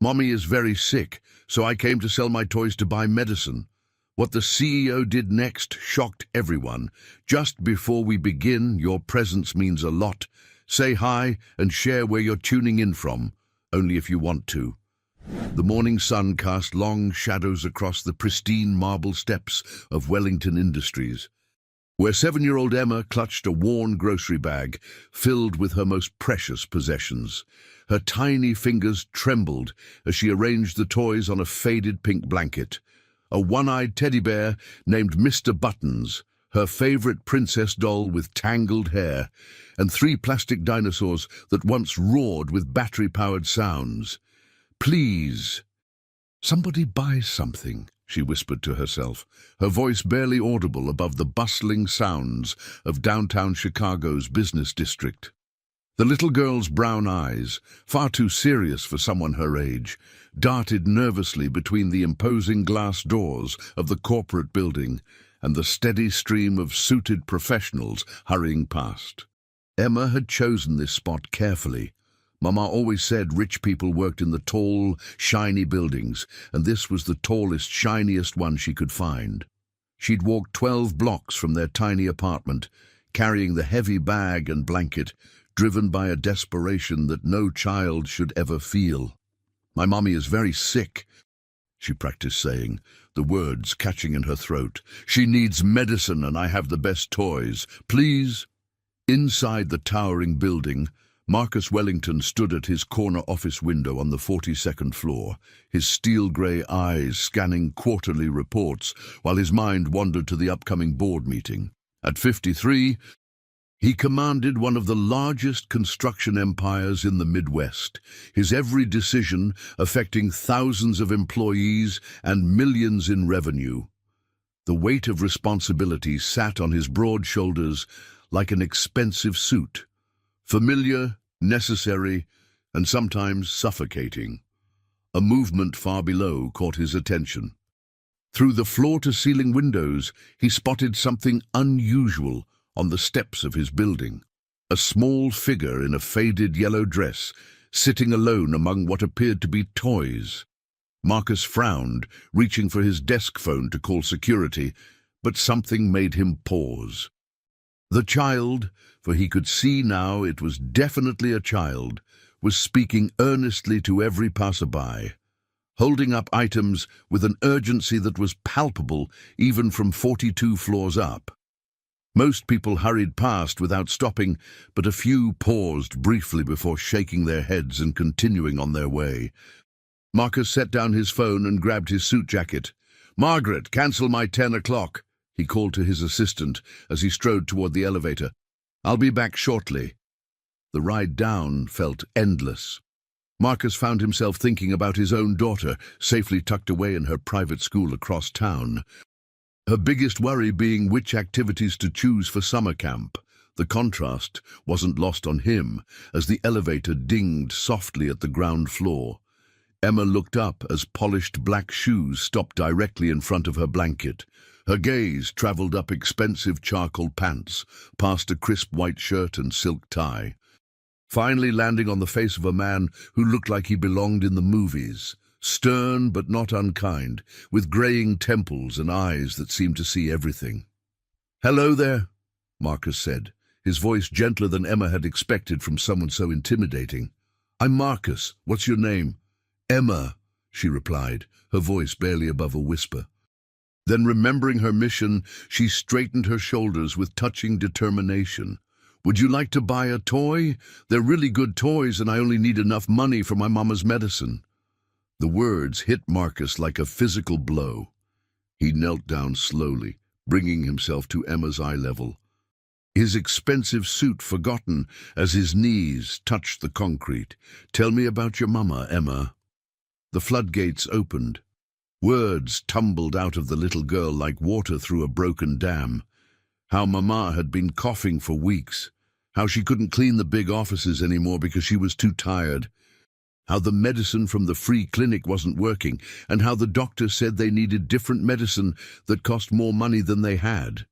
Mommy is very sick, so I came to sell my toys to buy medicine. What the CEO did next shocked everyone. Just before we begin, your presence means a lot. Say hi and share where you're tuning in from, only if you want to. The morning sun cast long shadows across the pristine marble steps of Wellington Industries, where 7-year-old Emma clutched a worn grocery bag filled with her most precious possessions. Her tiny fingers trembled as she arranged the toys on a faded pink blanket. A one-eyed teddy bear named Mr. Buttons, her favorite princess doll with tangled hair, and 3 plastic dinosaurs that once roared with battery-powered sounds. "Please, somebody buy something," she whispered to herself, her voice barely audible above the bustling sounds of downtown Chicago's business district. The little girl's brown eyes, far too serious for someone her age, darted nervously between the imposing glass doors of the corporate building and the steady stream of suited professionals hurrying past. Emma had chosen this spot carefully. Mama always said rich people worked in the tall, shiny buildings, and this was the tallest, shiniest one she could find. She'd walked 12 blocks from their tiny apartment, carrying the heavy bag and blanket, driven by a desperation that no child should ever feel. "My mommy is very sick," she practiced saying, the words catching in her throat. "She needs medicine and I have the best toys. Please?" Inside the towering building, Marcus Wellington stood at his corner office window on the 42nd floor, his steel-grey eyes scanning quarterly reports while his mind wandered to the upcoming board meeting. At 53, he commanded one of the largest construction empires in the Midwest, his every decision affecting thousands of employees and millions in revenue. The weight of responsibility sat on his broad shoulders like an expensive suit, familiar, necessary, and sometimes suffocating. A movement far below caught his attention. Through the floor-to-ceiling windows, he spotted something unusual on the steps of his building. A small figure in a faded yellow dress, sitting alone among what appeared to be toys. Marcus frowned, reaching for his desk phone to call security, but something made him pause. The child, for he could see now it was definitely a child, was speaking earnestly to every passerby, holding up items with an urgency that was palpable even from 42 floors up. Most people hurried past without stopping, but a few paused briefly before shaking their heads and continuing on their way. Marcus set down his phone and grabbed his suit jacket. "Margaret, cancel my 10 o'clock, he called to his assistant as he strode toward the elevator. "I'll be back shortly." The ride down felt endless. Marcus found himself thinking about his own daughter, safely tucked away in her private school across town. Her biggest worry being which activities to choose for summer camp. The contrast wasn't lost on him as the elevator dinged softly at the ground floor. Emma looked up as polished black shoes stopped directly in front of her blanket. Her gaze traveled up expensive charcoal pants, past a crisp white shirt and silk tie, finally landing on the face of a man who looked like he belonged in the movies. Stern but not unkind, with graying temples and eyes that seemed to see everything. "Hello there," Marcus said, his voice gentler than Emma had expected from someone so intimidating. "I'm Marcus. What's your name?" "Emma," she replied, her voice barely above a whisper. Then, remembering her mission, she straightened her shoulders with touching determination. "Would you like to buy a toy? They're really good toys and I only need enough money for my mama's medicine." The words hit Marcus like a physical blow. He knelt down slowly, bringing himself to Emma's eye level, his expensive suit forgotten as his knees touched the concrete. "Tell me about your mama, Emma." The floodgates opened. Words tumbled out of the little girl like water through a broken dam. How Mama had been coughing for weeks. How she couldn't clean the big offices anymore because she was too tired. How the medicine from the free clinic wasn't working, and how the doctor said they needed different medicine that cost more money than they had.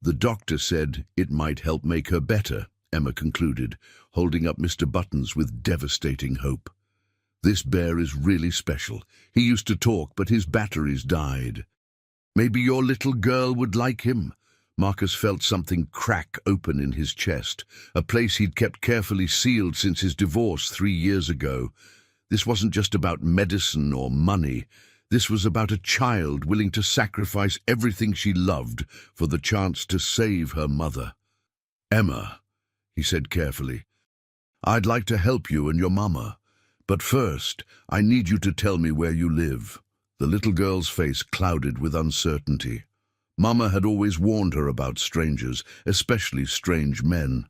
The doctor said it might help make her better, Emma concluded, holding up Mr. Buttons with devastating hope. This bear is really special. He used to talk, but his batteries died. Maybe your little girl would like him. Marcus felt something crack open in his chest, a place he'd kept carefully sealed since his divorce 3 years ago. This wasn't just about medicine or money. This was about a child willing to sacrifice everything she loved for the chance to save her mother. "Emma," he said carefully, "I'd like to help you and your mama. But first, I need you to tell me where you live." The little girl's face clouded with uncertainty. Mama had always warned her about strangers, especially strange men.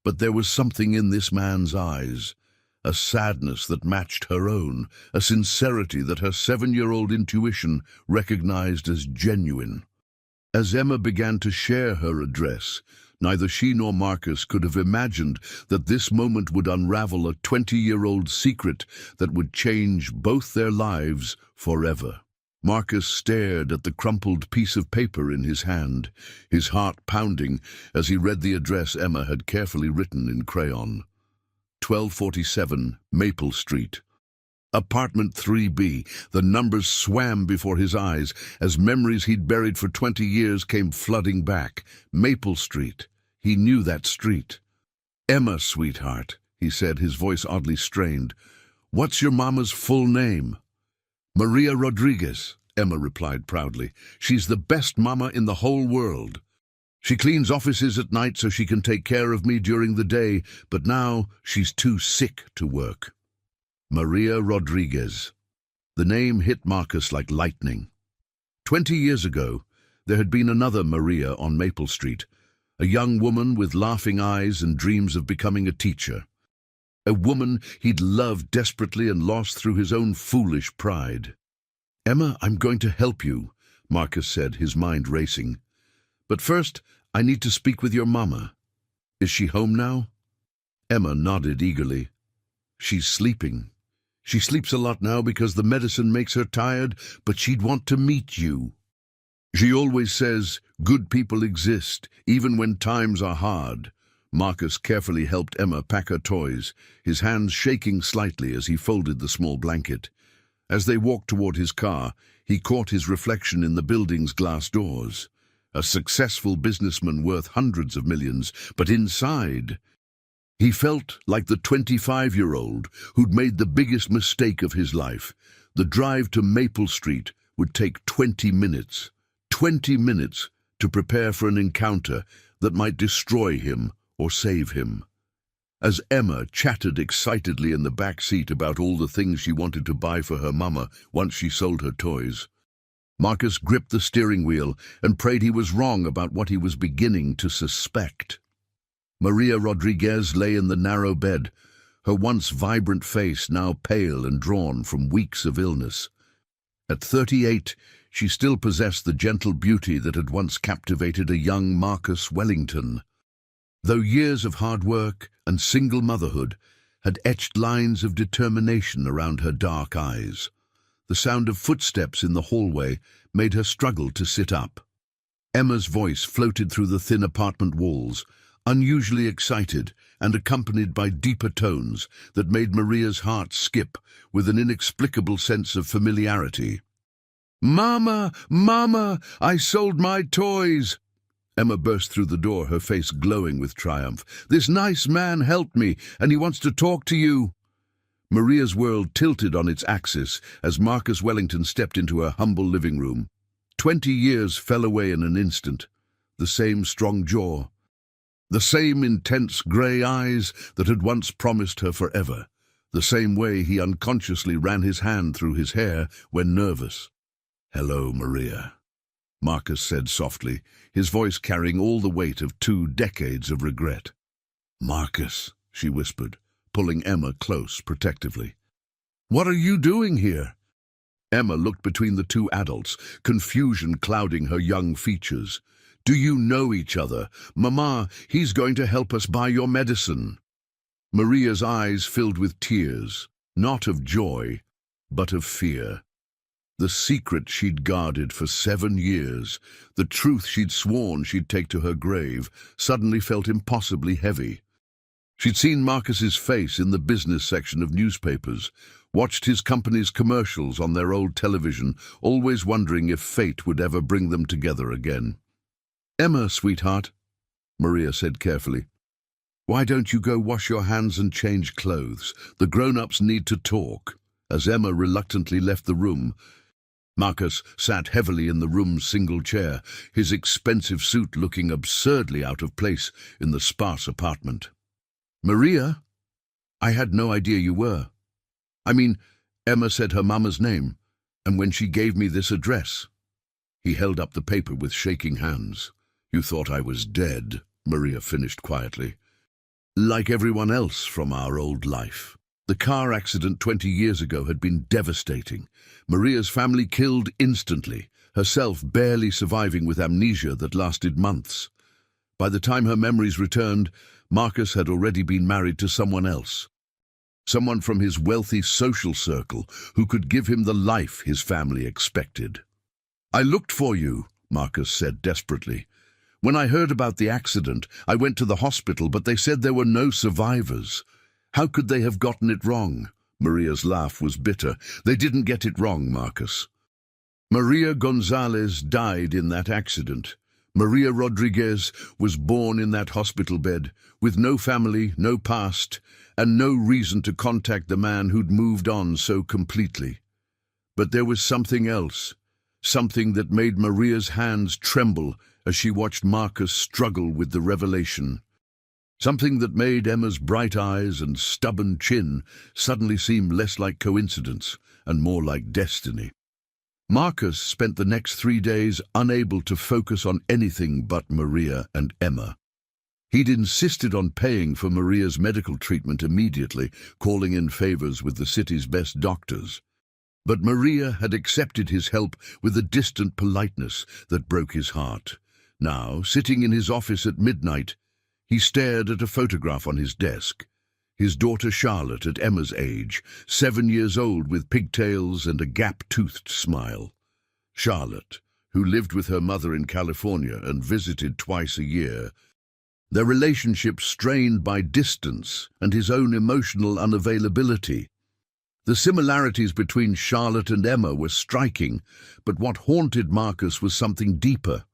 But there was something in this man's eyes, a sadness that matched her own, a sincerity that her 7-year-old intuition recognized as genuine. As Emma began to share her address, neither she nor Marcus could have imagined that this moment would unravel a 20-year-old secret that would change both their lives forever. Marcus stared at the crumpled piece of paper in his hand, his heart pounding as he read the address Emma had carefully written in crayon. 1247 Maple Street. Apartment 3B. The numbers swam before his eyes as memories he'd buried for 20 years came flooding back. Maple Street. He knew that street. "Emma, sweetheart," he said, his voice oddly strained. "What's your mama's full name?" "Maria Rodriguez," Emma replied proudly. "She's the best mama in the whole world. She cleans offices at night so she can take care of me during the day, but now she's too sick to work." Maria Rodriguez. The name hit Marcus like lightning. 20 years ago, there had been another Maria on Maple Street, a young woman with laughing eyes and dreams of becoming a teacher. A woman he'd loved desperately and lost through his own foolish pride. "Emma, I'm going to help you," Marcus said, his mind racing. "But first, I need to speak with your mama. Is she home now?" Emma nodded eagerly. "She's sleeping. She sleeps a lot now because the medicine makes her tired, but she'd want to meet you. She always says good people exist, even when times are hard." Marcus carefully helped Emma pack her toys, his hands shaking slightly as he folded the small blanket. As they walked toward his car, he caught his reflection in the building's glass doors. A successful businessman worth hundreds of millions, but inside, he felt like the 25-year-old who'd made the biggest mistake of his life. The drive to Maple Street would take 20 minutes. 20 minutes to prepare for an encounter that might destroy him or save him. As Emma chatted excitedly in the back seat about all the things she wanted to buy for her mama once she sold her toys, Marcus gripped the steering wheel and prayed he was wrong about what he was beginning to suspect. Maria Rodriguez lay in the narrow bed, her once vibrant face now pale and drawn from weeks of illness. At 38, she still possessed the gentle beauty that had once captivated a young Marcus Wellington. Though years of hard work and single motherhood had etched lines of determination around her dark eyes, the sound of footsteps in the hallway made her struggle to sit up. Emma's voice floated through the thin apartment walls, unusually excited and accompanied by deeper tones that made Maria's heart skip with an inexplicable sense of familiarity. "Mama! Mama! I sold my toys!" Emma burst through the door, her face glowing with triumph. "This nice man helped me, and he wants to talk to you." Maria's world tilted on its axis as Marcus Wellington stepped into her humble living room. 20 years fell away in an instant. The same strong jaw, the same intense grey eyes that had once promised her forever, the same way he unconsciously ran his hand through his hair when nervous. "Hello, Maria," Marcus said softly, his voice carrying all the weight of 2 decades of regret. "Marcus," she whispered, pulling Emma close protectively. "What are you doing here?" Emma looked between the 2 adults, confusion clouding her young features. "Do you know each other? Mama, he's going to help us buy your medicine." Maria's eyes filled with tears, not of joy, but of fear. The secret she'd guarded for 7 years, the truth she'd sworn she'd take to her grave, suddenly felt impossibly heavy. She'd seen Marcus's face in the business section of newspapers, watched his company's commercials on their old television, always wondering if fate would ever bring them together again. "Emma, sweetheart," Maria said carefully, "why don't you go wash your hands and change clothes? The grown-ups need to talk." As Emma reluctantly left the room, Marcus sat heavily in the room's single chair, his expensive suit looking absurdly out of place in the sparse apartment. "Maria? I had no idea you were. I mean, Emma said her mama's name, and when she gave me this address." He held up the paper with shaking hands. "You thought I was dead," Maria finished quietly. "Like everyone else from our old life. The car accident 20 years ago had been devastating. Maria's family killed instantly, herself barely surviving with amnesia that lasted months. By the time her memories returned, Marcus had already been married to someone else. Someone from his wealthy social circle who could give him the life his family expected. "I looked for you," Marcus said desperately. "When I heard about the accident, I went to the hospital, but they said there were no survivors. How could they have gotten it wrong?" Maria's laugh was bitter. "They didn't get it wrong, Marcus. Maria Gonzalez died in that accident. Maria Rodriguez was born in that hospital bed, with no family, no past, and no reason to contact the man who'd moved on so completely. But there was something else, something that made Maria's hands tremble as she watched Marcus struggle with the revelation. Something that made Emma's bright eyes and stubborn chin suddenly seem less like coincidence and more like destiny." Marcus spent the next 3 days unable to focus on anything but Maria and Emma. He'd insisted on paying for Maria's medical treatment immediately, calling in favors with the city's best doctors. But Maria had accepted his help with a distant politeness that broke his heart. Now, sitting in his office at midnight, he stared at a photograph on his desk. His daughter Charlotte, at Emma's age, 7 years old with pigtails and a gap-toothed smile. Charlotte, who lived with her mother in California and visited twice a year. Their relationship strained by distance and his own emotional unavailability. The similarities between Charlotte and Emma were striking, but what haunted Marcus was something deeper.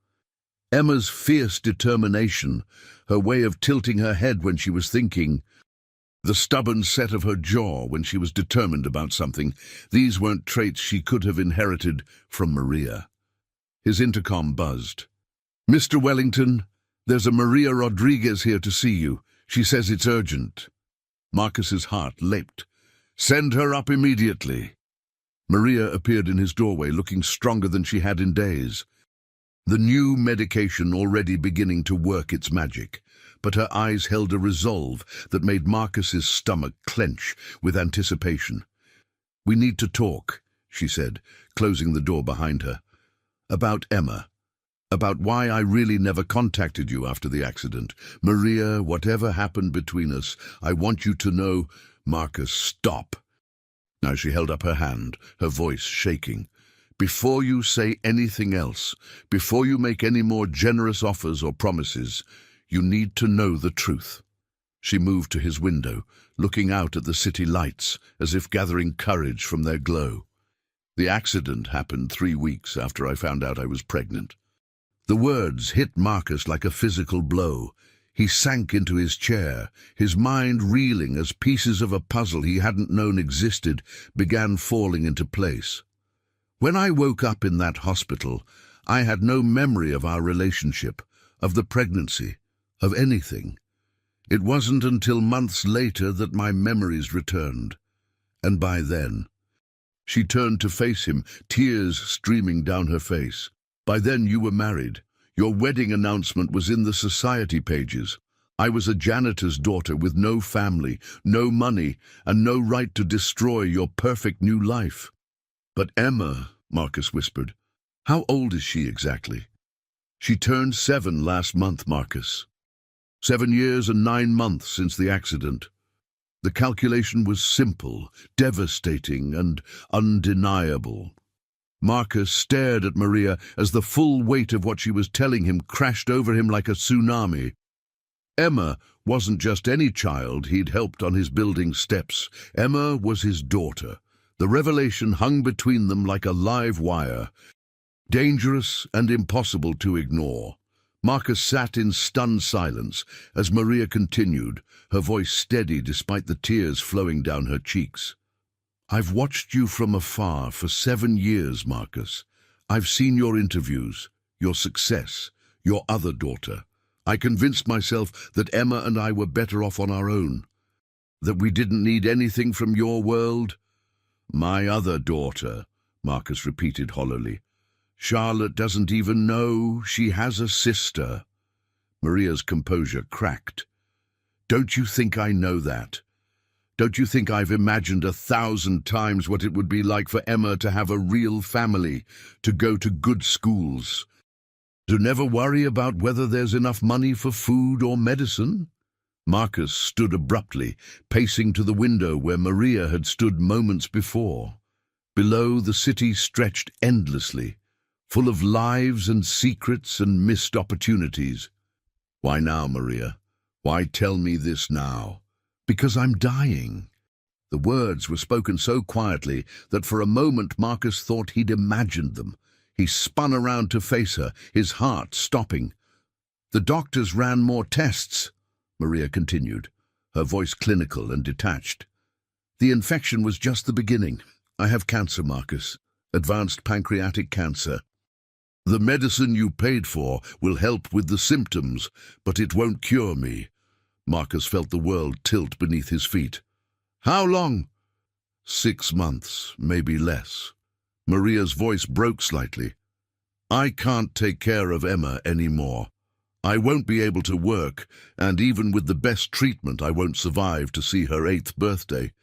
Emma's fierce determination, her way of tilting her head when she was thinking, the stubborn set of her jaw when she was determined about something, these weren't traits she could have inherited from Maria. His intercom buzzed. "Mr. Wellington, there's a Maria Rodriguez here to see you. She says it's urgent." Marcus's heart leapt. "Send her up immediately." Maria appeared in his doorway, looking stronger than she had in days. The new medication already beginning to work its magic, but her eyes held a resolve that made Marcus's stomach clench with anticipation. "We need to talk," she said, closing the door behind her. "About Emma. About why I really never contacted you after the accident. Maria, whatever happened between us, I want you to know—" "Marcus, stop." Now she held up her hand, her voice shaking. "Before you say anything else, before you make any more generous offers or promises, you need to know the truth." She moved to his window, looking out at the city lights, as if gathering courage from their glow. "The accident happened 3 weeks after I found out I was pregnant." The words hit Marcus like a physical blow. He sank into his chair, his mind reeling as pieces of a puzzle he hadn't known existed began falling into place. "When I woke up in that hospital, I had no memory of our relationship, of the pregnancy, of anything. It wasn't until months later that my memories returned. And by then—" She turned to face him, tears streaming down her face. "By then you were married. Your wedding announcement was in the society pages. I was a janitor's daughter with no family, no money, and no right to destroy your perfect new life." "But Emma," Marcus whispered. "How old is she exactly?" "She turned 7 last month, Marcus. 7 years and 9 months since the accident." The calculation was simple, devastating, and undeniable. Marcus stared at Maria as the full weight of what she was telling him crashed over him like a tsunami. Emma wasn't just any child he'd helped on his building steps. Emma was his daughter, The revelation hung between them like a live wire, dangerous and impossible to ignore. Marcus sat in stunned silence as Maria continued, her voice steady despite the tears flowing down her cheeks. "I've watched you from afar for 7 years, Marcus. I've seen your interviews, your success, your other daughter. I convinced myself that Emma and I were better off on our own, that we didn't need anything from your world." "My other daughter," Marcus repeated hollowly. "Charlotte doesn't even know she has a sister." Maria's composure cracked. "Don't you think I know that? Don't you think I've imagined 1,000 times what it would be like for Emma to have a real family, to go to good schools, to never worry about whether there's enough money for food or medicine?" Marcus stood abruptly, pacing to the window where Maria had stood moments before. Below, the city stretched endlessly, full of lives and secrets and missed opportunities. "Why now, Maria? Why tell me this now?" "Because I'm dying." The words were spoken so quietly that for a moment Marcus thought he'd imagined them. He spun around to face her, his heart stopping. "The doctors ran more tests," Maria continued, her voice clinical and detached. "The infection was just the beginning. I have cancer, Marcus, advanced pancreatic cancer. The medicine you paid for will help with the symptoms, but it won't cure me." Marcus felt the world tilt beneath his feet. "How long?" 6 months, maybe less. Maria's voice broke slightly. "I can't take care of Emma anymore. I won't be able to work, and even with the best treatment I won't survive to see her 8th birthday.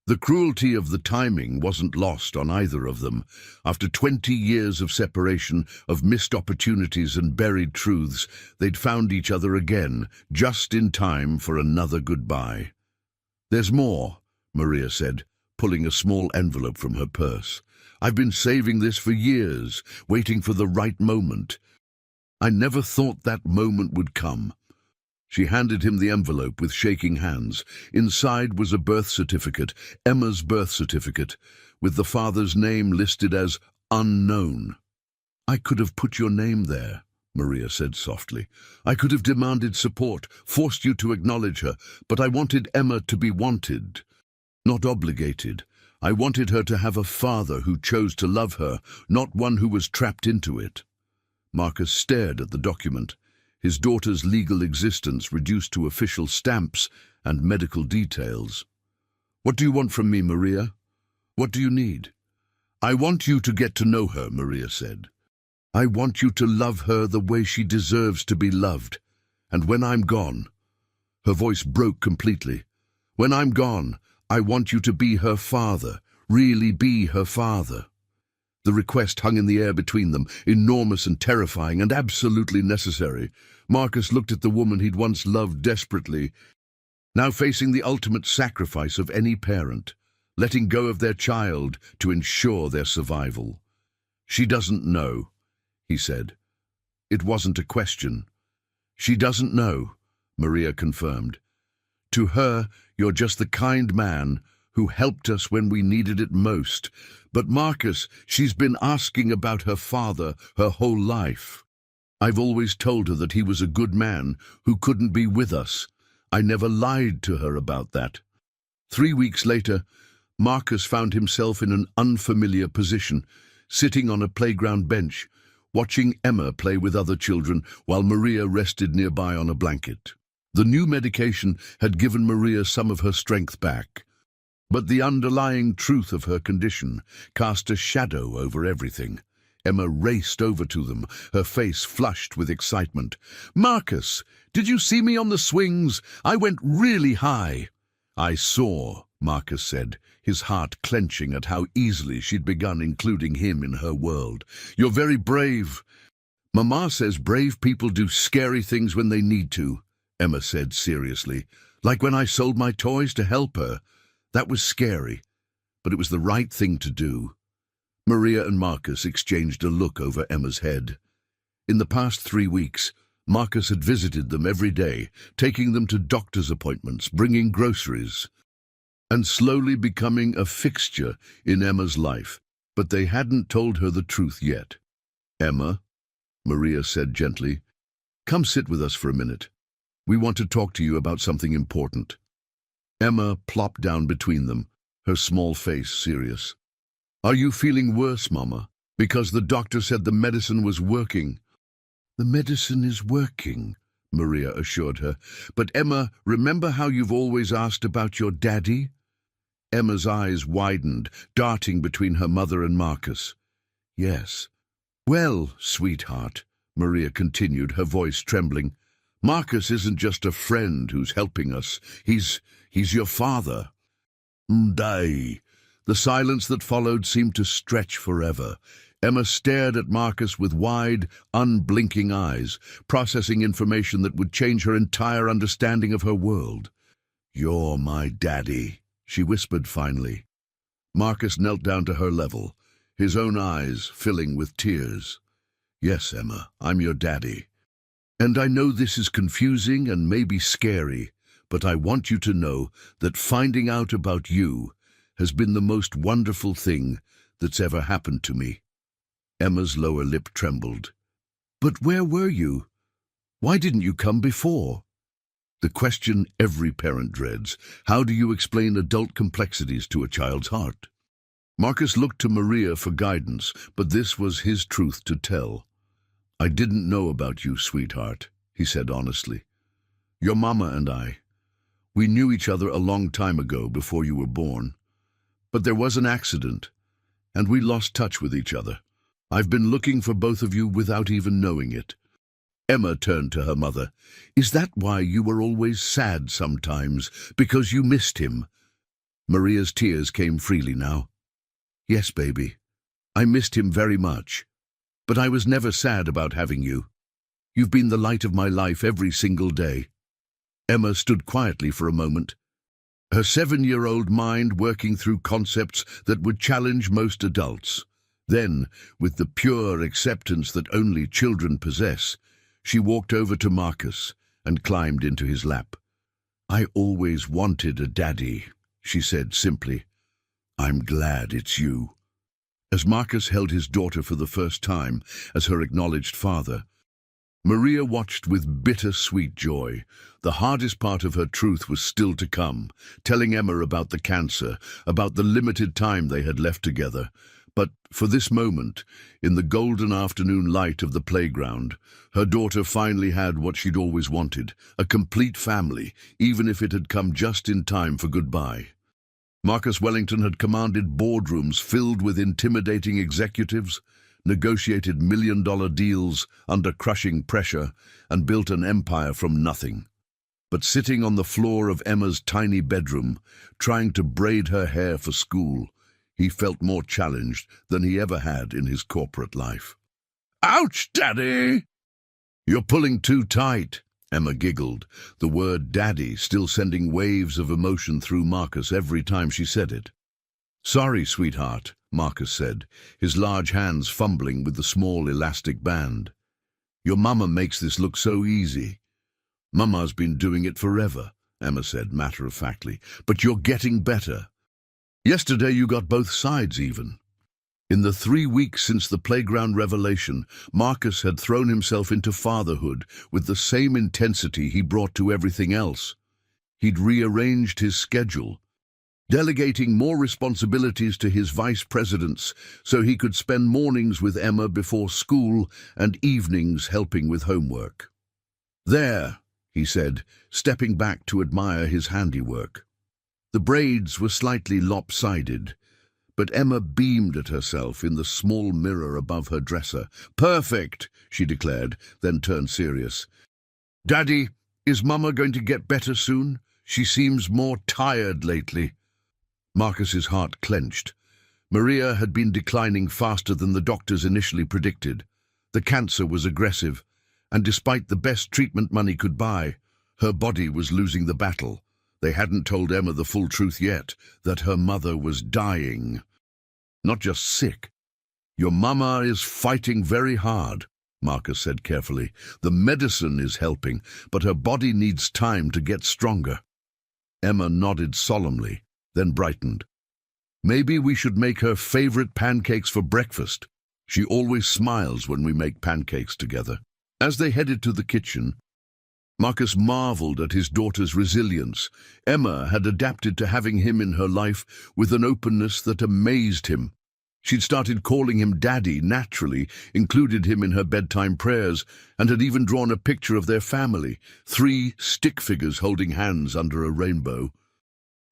The cruelty of the timing wasn't lost on either of them. After 20 years of separation, of missed opportunities and buried truths, they'd found each other again, just in time for another goodbye. "There's more," Maria said, pulling a small envelope from her purse. "I've been saving this for years, waiting for the right moment. I never thought that moment would come." She handed him the envelope with shaking hands. Inside was a birth certificate, Emma's birth certificate, with the father's name listed as unknown. "I could have put your name there," Maria said softly. "I could have demanded support, forced you to acknowledge her, but I wanted Emma to be wanted, not obligated. I wanted her to have a father who chose to love her, not one who was trapped into it." Marcus stared at the document, his daughter's legal existence reduced to official stamps and medical details. "What do you want from me, Maria? What do you need?" "I want you to get to know her," Maria said. "I want you to love her the way she deserves to be loved. And when I'm gone," her voice broke completely, "when I'm gone, I want you to be her father, really be her father." The request hung in the air between them, enormous and terrifying and absolutely necessary. Marcus looked at the woman he'd once loved desperately, now facing the ultimate sacrifice of any parent, letting go of their child to ensure their survival. "She doesn't know," he said. It wasn't a question. "She doesn't know," Maria confirmed. "To her, you're just the kind man who helped us when we needed it most. But Marcus, she's been asking about her father her whole life. I've always told her that he was a good man who couldn't be with us. I never lied to her about that." 3 weeks later, Marcus found himself in an unfamiliar position, sitting on a playground bench, watching Emma play with other children while Maria rested nearby on a blanket. The new medication had given Maria some of her strength back, but the underlying truth of her condition cast a shadow over everything. Emma raced over to them, her face flushed with excitement. "Marcus, did you see me on the swings? I went really high." "I saw," Marcus said, his heart clenching at how easily she'd begun including him in her world. "You're very brave." "Mama says brave people do scary things when they need to," Emma said seriously. "Like when I sold my toys to help her. That was scary, but it was the right thing to do." Maria and Marcus exchanged a look over Emma's head. In the past 3 weeks, Marcus had visited them every day, taking them to doctor's appointments, bringing groceries. and slowly becoming a fixture in Emma's life. But they hadn't told her the truth yet. "Emma," Maria said gently, "come sit with us for a minute. We want to talk to you about something important." Emma plopped down between them, her small face serious. "Are you feeling worse, Mama? Because the doctor said the medicine was working." "The medicine is working," Maria assured her. "But Emma, remember how you've always asked about your daddy?" Emma's eyes widened, darting between her mother and Marcus. "Yes." "Well, sweetheart," Maria continued, her voice trembling, "Marcus isn't just a friend who's helping us. He's your father." "Dai." The silence that followed seemed to stretch forever. Emma stared at Marcus with wide, unblinking eyes, processing information that would change her entire understanding of her world. "You're my daddy," she whispered finally. Marcus knelt down to her level, his own eyes filling with tears. "Yes, Emma, I'm your daddy. And I know this is confusing and maybe scary, but I want you to know that finding out about you has been the most wonderful thing that's ever happened to me." Emma's lower lip trembled. "But where were you? Why didn't you come before?" The question every parent dreads: how do you explain adult complexities to a child's heart? Marcus looked to Maria for guidance, but this was his truth to tell. "I didn't know about you, sweetheart," he said honestly. "Your mama and we knew each other a long time ago, before you were born. But there was an accident, and we lost touch with each other. I've been looking for both of you without even knowing it." Emma turned to her mother. "Is that why you were always sad sometimes, because you missed him?" Maria's tears came freely now. "Yes, baby. I missed him very much. But I was never sad about having you. You've been the light of my life every single day." Emma stood quietly for a moment, her 7-year-old mind working through concepts that would challenge most adults. Then, with the pure acceptance that only children possess, she walked over to Marcus and climbed into his lap. "I always wanted a daddy," she said simply. "I'm glad it's you." As Marcus held his daughter for the first time as her acknowledged father, Maria watched with bittersweet joy. The hardest part of her truth was still to come, telling Emma about the cancer, about the limited time they had left together. But for this moment, in the golden afternoon light of the playground, her daughter finally had what she'd always wanted: a complete family, even if it had come just in time for goodbye. Marcus Wellington had commanded boardrooms filled with intimidating executives, negotiated million-dollar deals under crushing pressure, and built an empire from nothing. But sitting on the floor of Emma's tiny bedroom, trying to braid her hair for school, he felt more challenged than he ever had in his corporate life. "Ouch, Daddy!" "You're pulling too tight," Emma giggled, the word daddy still sending waves of emotion through Marcus every time she said it. "Sorry, sweetheart," Marcus said, his large hands fumbling with the small elastic band. "Your mama makes this look so easy." "Mama's been doing it forever," Emma said matter-of-factly, "but you're getting better. Yesterday you got both sides even." In the 3 weeks since the playground revelation, Marcus had thrown himself into fatherhood with the same intensity he brought to everything else. He'd rearranged his schedule, delegating more responsibilities to his vice presidents so he could spend mornings with Emma before school and evenings helping with homework. "There," he said, stepping back to admire his handiwork. The braids were slightly lopsided, but Emma beamed at herself in the small mirror above her dresser. "Perfect," she declared, then turned serious. "Daddy, is Mama going to get better soon? She seems more tired lately." Marcus's heart clenched. Maria had been declining faster than the doctors initially predicted. The cancer was aggressive, and despite the best treatment money could buy, her body was losing the battle. They hadn't told Emma the full truth yet, that her mother was dying. Not just sick. "Your mama is fighting very hard," Marcus said carefully. "The medicine is helping, but her body needs time to get stronger." Emma nodded solemnly. then brightened. Maybe we should make her favorite pancakes for breakfast. She always smiles when we make pancakes together. As they headed to the kitchen, Marcus marveled at his daughter's resilience. Emma had adapted to having him in her life with an openness that amazed him. She'd started calling him Daddy naturally, included him in her bedtime prayers, and had even drawn a picture of their family, 3 stick figures holding hands under a rainbow.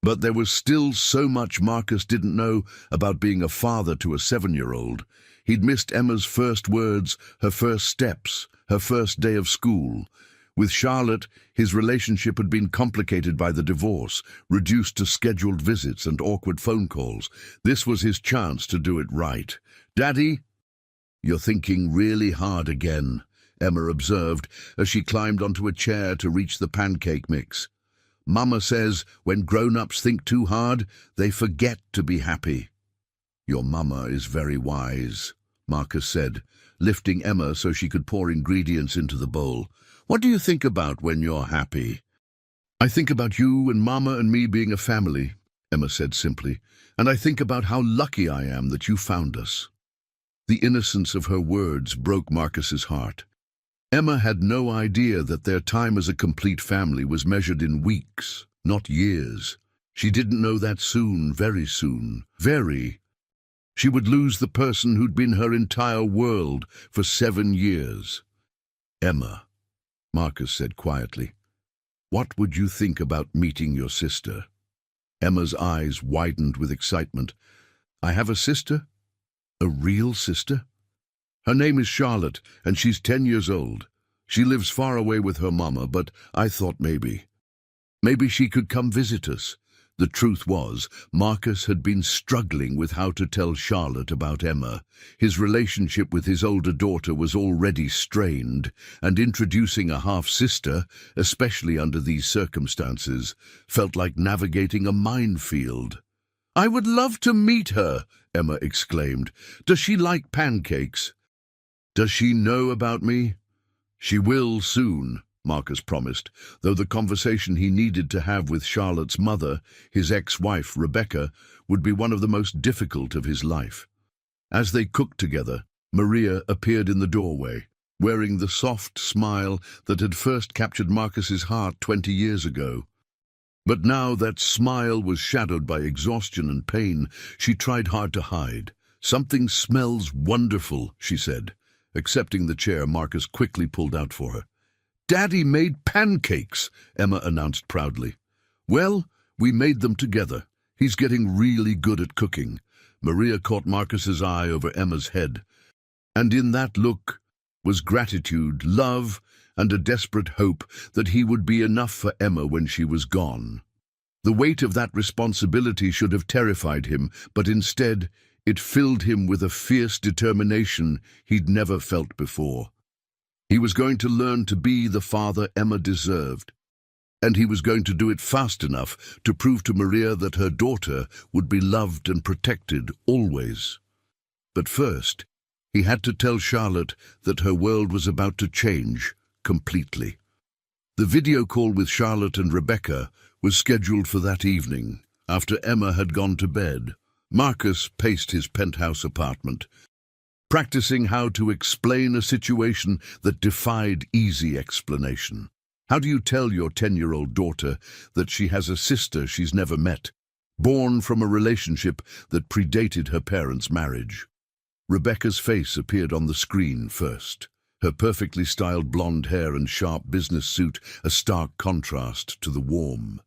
But there was still so much Marcus didn't know about being a father to a 7-year-old. He'd missed Emma's first words, her first steps, her first day of school. With Charlotte, his relationship had been complicated by the divorce, reduced to scheduled visits and awkward phone calls. This was his chance to do it right. "Daddy, you're thinking really hard again," Emma observed as she climbed onto a chair to reach the pancake mix. "Mama says when grown-ups think too hard, they forget to be happy." "Your mama is very wise," Marcus said, lifting Emma so she could pour ingredients into the bowl. "What do you think about when you're happy?" "I think about you and Mama and me being a family," Emma said simply, "and I think about how lucky I am that you found us." The innocence of her words broke Marcus's heart. Emma had no idea that their time as a complete family was measured in weeks, not years. She didn't know that soon, very soon, she would lose the person who'd been her entire world for 7 years. "Emma," Marcus said quietly, "what would you think about meeting your sister?" Emma's eyes widened with excitement. "I have a sister? A real sister? Her name is Charlotte, and she's 10 years old. She lives far away with her mama, but I thought maybe she could come visit us." The truth was, Marcus had been struggling with how to tell Charlotte about Emma. His relationship with his older daughter was already strained, and introducing a half-sister, especially under these circumstances, felt like navigating a minefield. "I would love to meet her," Emma exclaimed. "Does she like pancakes?" "Does she know about me?" "She will soon," Marcus promised, though the conversation he needed to have with Charlotte's mother, his ex-wife Rebecca, would be one of the most difficult of his life. As they cooked together, Maria appeared in the doorway, wearing the soft smile that had first captured Marcus's heart 20 years ago. But now that smile was shadowed by exhaustion and pain she tried hard to hide. "Something smells wonderful," she said. Accepting the chair Marcus quickly pulled out for her. "Daddy made pancakes," Emma announced proudly. "Well, we made them together. He's getting really good at cooking." Maria caught Marcus's eye over Emma's head, and in that look was gratitude, love, and a desperate hope that he would be enough for Emma when she was gone. The weight of that responsibility should have terrified him, but instead it filled him with a fierce determination he'd never felt before. He was going to learn to be the father Emma deserved, and he was going to do it fast enough to prove to Maria that her daughter would be loved and protected always. But first, he had to tell Charlotte that her world was about to change completely. The video call with Charlotte and Rebecca was scheduled for that evening, after Emma had gone to bed. Marcus paced his penthouse apartment, practicing how to explain a situation that defied easy explanation. How do you tell your 10-year-old daughter that she has a sister she's never met, born from a relationship that predated her parents' marriage? Rebecca's face appeared on the screen first, her perfectly styled blonde hair and sharp business suit a stark contrast to the warm,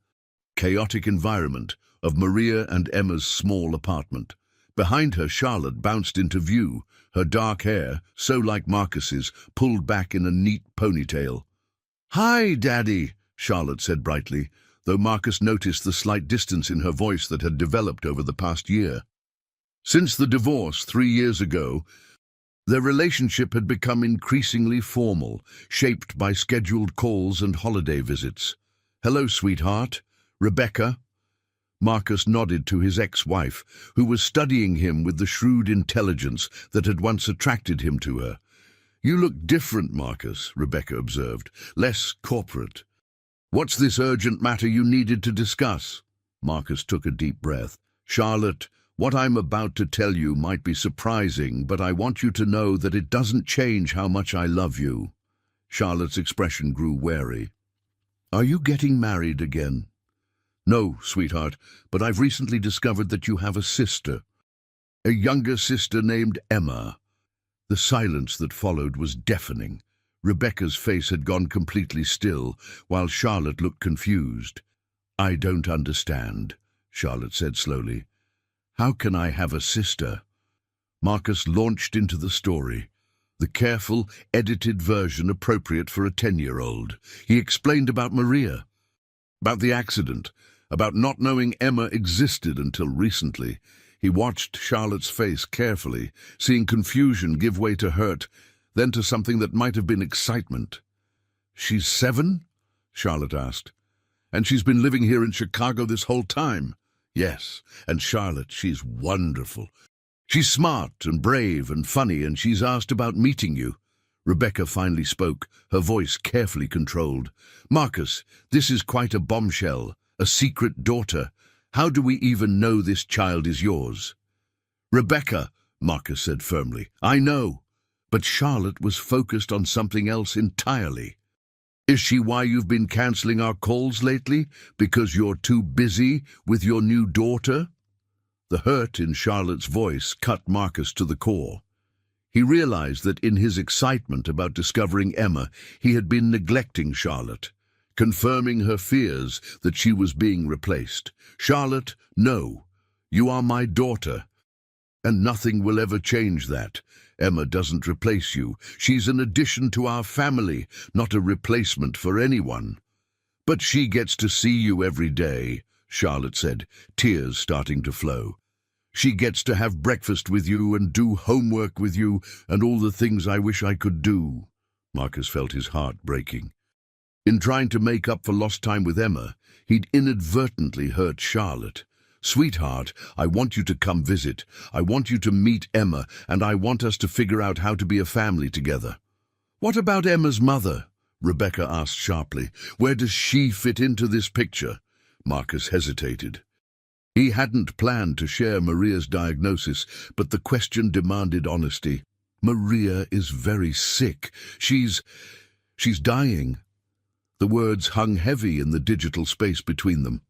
chaotic environment of Maria and Emma's small apartment. Behind her, Charlotte bounced into view, her dark hair, so like Marcus's, pulled back in a neat ponytail. "Hi, Daddy," Charlotte said brightly, though Marcus noticed the slight distance in her voice that had developed over the past year. Since the divorce 3 years ago, their relationship had become increasingly formal, shaped by scheduled calls and holiday visits. "Hello, sweetheart. Rebecca." Marcus nodded to his ex-wife, who was studying him with the shrewd intelligence that had once attracted him to her. "You look different, Marcus," Rebecca observed, "less corporate. What's this urgent matter you needed to discuss?" Marcus took a deep breath. Charlotte, what I'm about to tell you might be surprising, but I want you to know that it doesn't change how much I love you. Charlotte's expression grew wary. Are you getting married again? No, sweetheart, but I've recently discovered that you have a sister. A younger sister named Emma. The silence that followed was deafening. Rebecca's face had gone completely still, while Charlotte looked confused. I don't understand, Charlotte said slowly. How can I have a sister? Marcus launched into the story, the careful, edited version appropriate for a 10-year-old. He explained about Maria, about the accident, about not knowing Emma existed until recently. He watched Charlotte's face carefully, seeing confusion give way to hurt, then to something that might have been excitement. She's 7? Charlotte asked. And she's been living here in Chicago this whole time? Yes, and Charlotte, she's wonderful. She's smart and brave and funny, and she's asked about meeting you. Rebecca finally spoke, her voice carefully controlled. Marcus, this is quite a bombshell, a secret daughter. How do we even know this child is yours? Rebecca, Marcus said firmly, I know. But Charlotte was focused on something else entirely. Is she why you've been cancelling our calls lately? Because you're too busy with your new daughter? The hurt in Charlotte's voice cut Marcus to the core. He realized that in his excitement about discovering Emma, he had been neglecting Charlotte, confirming her fears that she was being replaced. Charlotte, no, you are my daughter, and nothing will ever change that. Emma doesn't replace you. She's an addition to our family, not a replacement for anyone. But she gets to see you every day, Charlotte said, tears starting to flow. She gets to have breakfast with you and do homework with you and all the things I wish I could do. Marcus felt his heart breaking. In trying to make up for lost time with Emma, he'd inadvertently hurt Charlotte. Sweetheart, I want you to come visit. I want you to meet Emma, and I want us to figure out how to be a family together. What about Emma's mother? Rebecca asked sharply. Where does she fit into this picture? Marcus hesitated. He hadn't planned to share Maria's diagnosis, but the question demanded honesty. Maria is very sick. She's dying. The words hung heavy in the digital space between them.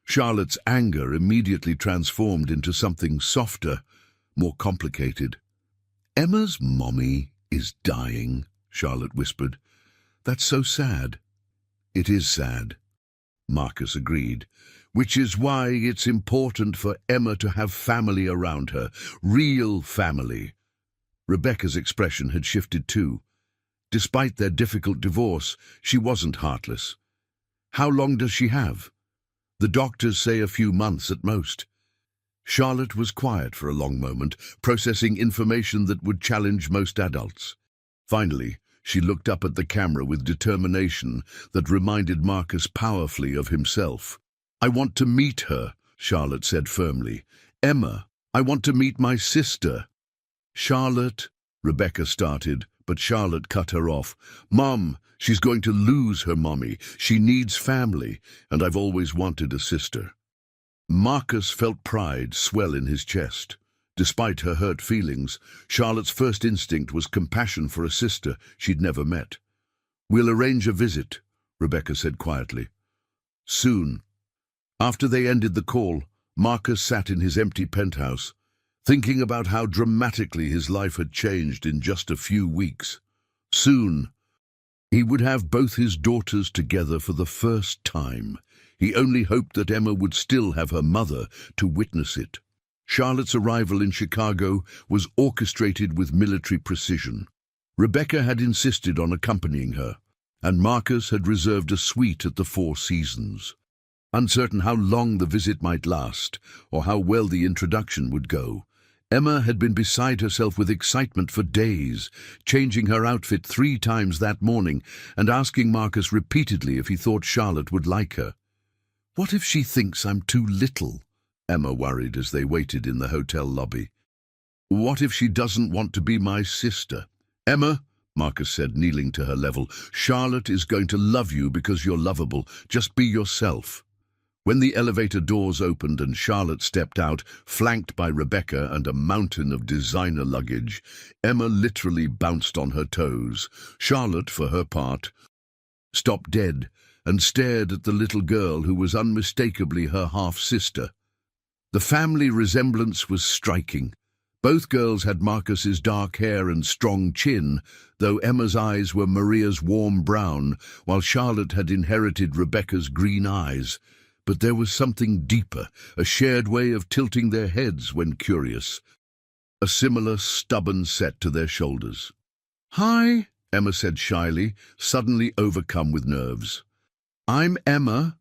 Charlotte's anger immediately transformed into something softer, more complicated. Emma's mommy is dying, Charlotte whispered. That's so sad. It is sad, Marcus agreed, which is why it's important for Emma to have family around her, real family. Rebecca's expression had shifted too. Despite their difficult divorce, she wasn't heartless. How long does she have? The doctors say a few months at most. Charlotte was quiet for a long moment, processing information that would challenge most adults. Finally, she looked up at the camera with determination that reminded Marcus powerfully of himself. I want to meet her, Charlotte said firmly. Emma, I want to meet my sister. Charlotte, Rebecca started, but Charlotte cut her off. Mom, she's going to lose her mommy. She needs family, and I've always wanted a sister. Marcus felt pride swell in his chest. Despite her hurt feelings, Charlotte's first instinct was compassion for a sister she'd never met. We'll arrange a visit, Rebecca said quietly. Soon. After they ended the call, Marcus sat in his empty penthouse, thinking about how dramatically his life had changed in just a few weeks. Soon, he would have both his daughters together for the first time. He only hoped that Emma would still have her mother to witness it. Charlotte's arrival in Chicago was orchestrated with military precision. Rebecca had insisted on accompanying her, and Marcus had reserved a suite at the Four Seasons. Uncertain how long the visit might last, or how well the introduction would go, Emma had been beside herself with excitement for days, changing her outfit 3 times that morning and asking Marcus repeatedly if he thought Charlotte would like her. What if she thinks I'm too little? Emma worried as they waited in the hotel lobby. What if she doesn't want to be my sister? Emma, Marcus said, kneeling to her level, Charlotte is going to love you because you're lovable. Just be yourself. When the elevator doors opened and Charlotte stepped out, flanked by Rebecca and a mountain of designer luggage, Emma literally bounced on her toes. Charlotte, for her part, stopped dead and stared at the little girl who was unmistakably her half-sister. The family resemblance was striking. Both girls had Marcus's dark hair and strong chin, though Emma's eyes were Maria's warm brown, while Charlotte had inherited Rebecca's green eyes. But there was something deeper, a shared way of tilting their heads when curious, a similar stubborn set to their shoulders. "Hi," Emma said shyly, suddenly overcome with nerves. "I'm Emma."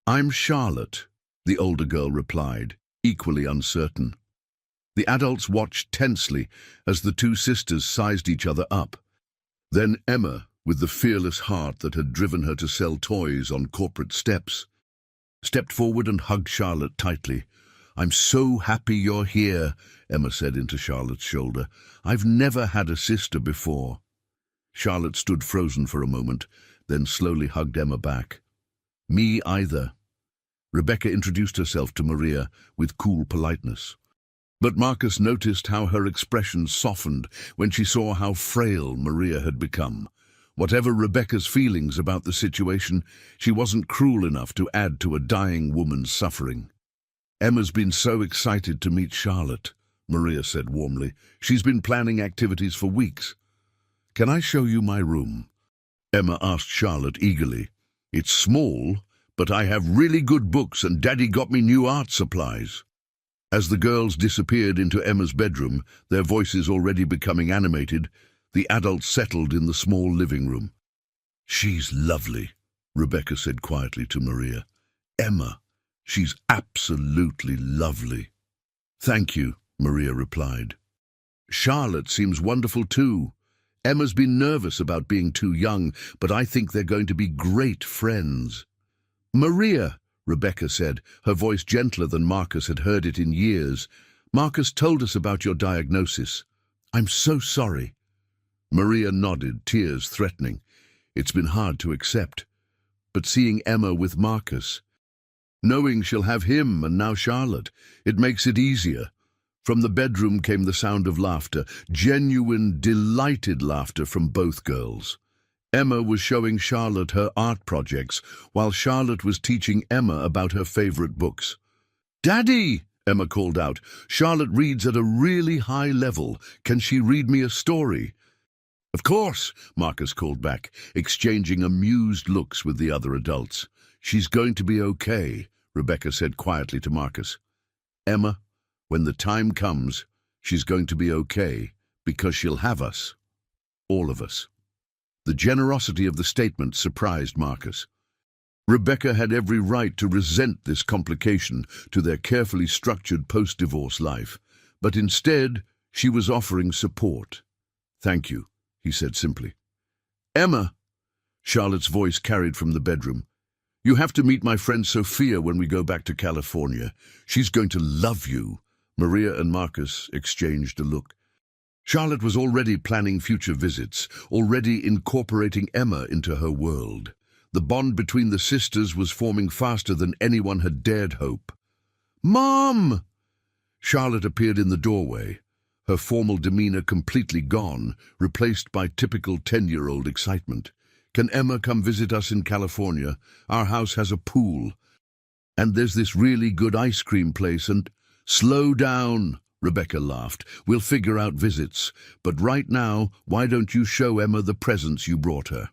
"I'm Charlotte," the older girl replied, equally uncertain. The adults watched tensely as the two sisters sized each other up. Then Emma, with the fearless heart that had driven her to sell toys on corporate steps, stepped forward and hugged Charlotte tightly. "I'm so happy you're here," Emma said into Charlotte's shoulder. "I've never had a sister before." Charlotte stood frozen for a moment, then slowly hugged Emma back. "Me either." Rebecca introduced herself to Maria with cool politeness. But Marcus noticed how her expression softened when she saw how frail Maria had become. Whatever Rebecca's feelings about the situation, she wasn't cruel enough to add to a dying woman's suffering. "Emma's been so excited to meet Charlotte," Maria said warmly. "She's been planning activities for weeks." "Can I show you my room?" Emma asked Charlotte eagerly. "It's small, but I have really good books and Daddy got me new art supplies." As the girls disappeared into Emma's bedroom, their voices already becoming animated, the adults settled in the small living room. "She's lovely," Rebecca said quietly to Maria. "Emma, she's absolutely lovely." "Thank you," Maria replied. "Charlotte seems wonderful too. Emma's been nervous about being too young, but I think they're going to be great friends." "Maria," Rebecca said, her voice gentler than Marcus had heard it in years. "Marcus told us about your diagnosis. I'm so sorry." Maria nodded, tears threatening. It's been hard to accept. But seeing Emma with Marcus, knowing she'll have him and now Charlotte, it makes it easier. From the bedroom came the sound of laughter, genuine, delighted laughter from both girls. Emma was showing Charlotte her art projects, while Charlotte was teaching Emma about her favorite books. "Daddy!" Emma called out. "Charlotte reads at a really high level. Can she read me a story?" "Of course," Marcus called back, exchanging amused looks with the other adults. "She's going to be okay," Rebecca said quietly to Marcus. "Emma, when the time comes, she's going to be okay, because she'll have us. All of us." The generosity of the statement surprised Marcus. Rebecca had every right to resent this complication to their carefully structured post-divorce life, but instead she was offering support. "Thank you," he said simply. "Emma," Charlotte's voice carried from the bedroom, "you have to meet my friend Sophia when we go back to California. She's going to love you." Maria and Marcus exchanged a look. Charlotte was already planning future visits, already incorporating Emma into her world. The bond between the sisters was forming faster than anyone had dared hope. "Mom!" Charlotte appeared in the doorway, her formal demeanor completely gone, replaced by typical 10-year-old excitement. "Can Emma come visit us in California? Our house has a pool. And there's this really good ice cream place and—" "Slow down," Rebecca laughed. "We'll figure out visits. But right now, why don't you show Emma the presents you brought her?"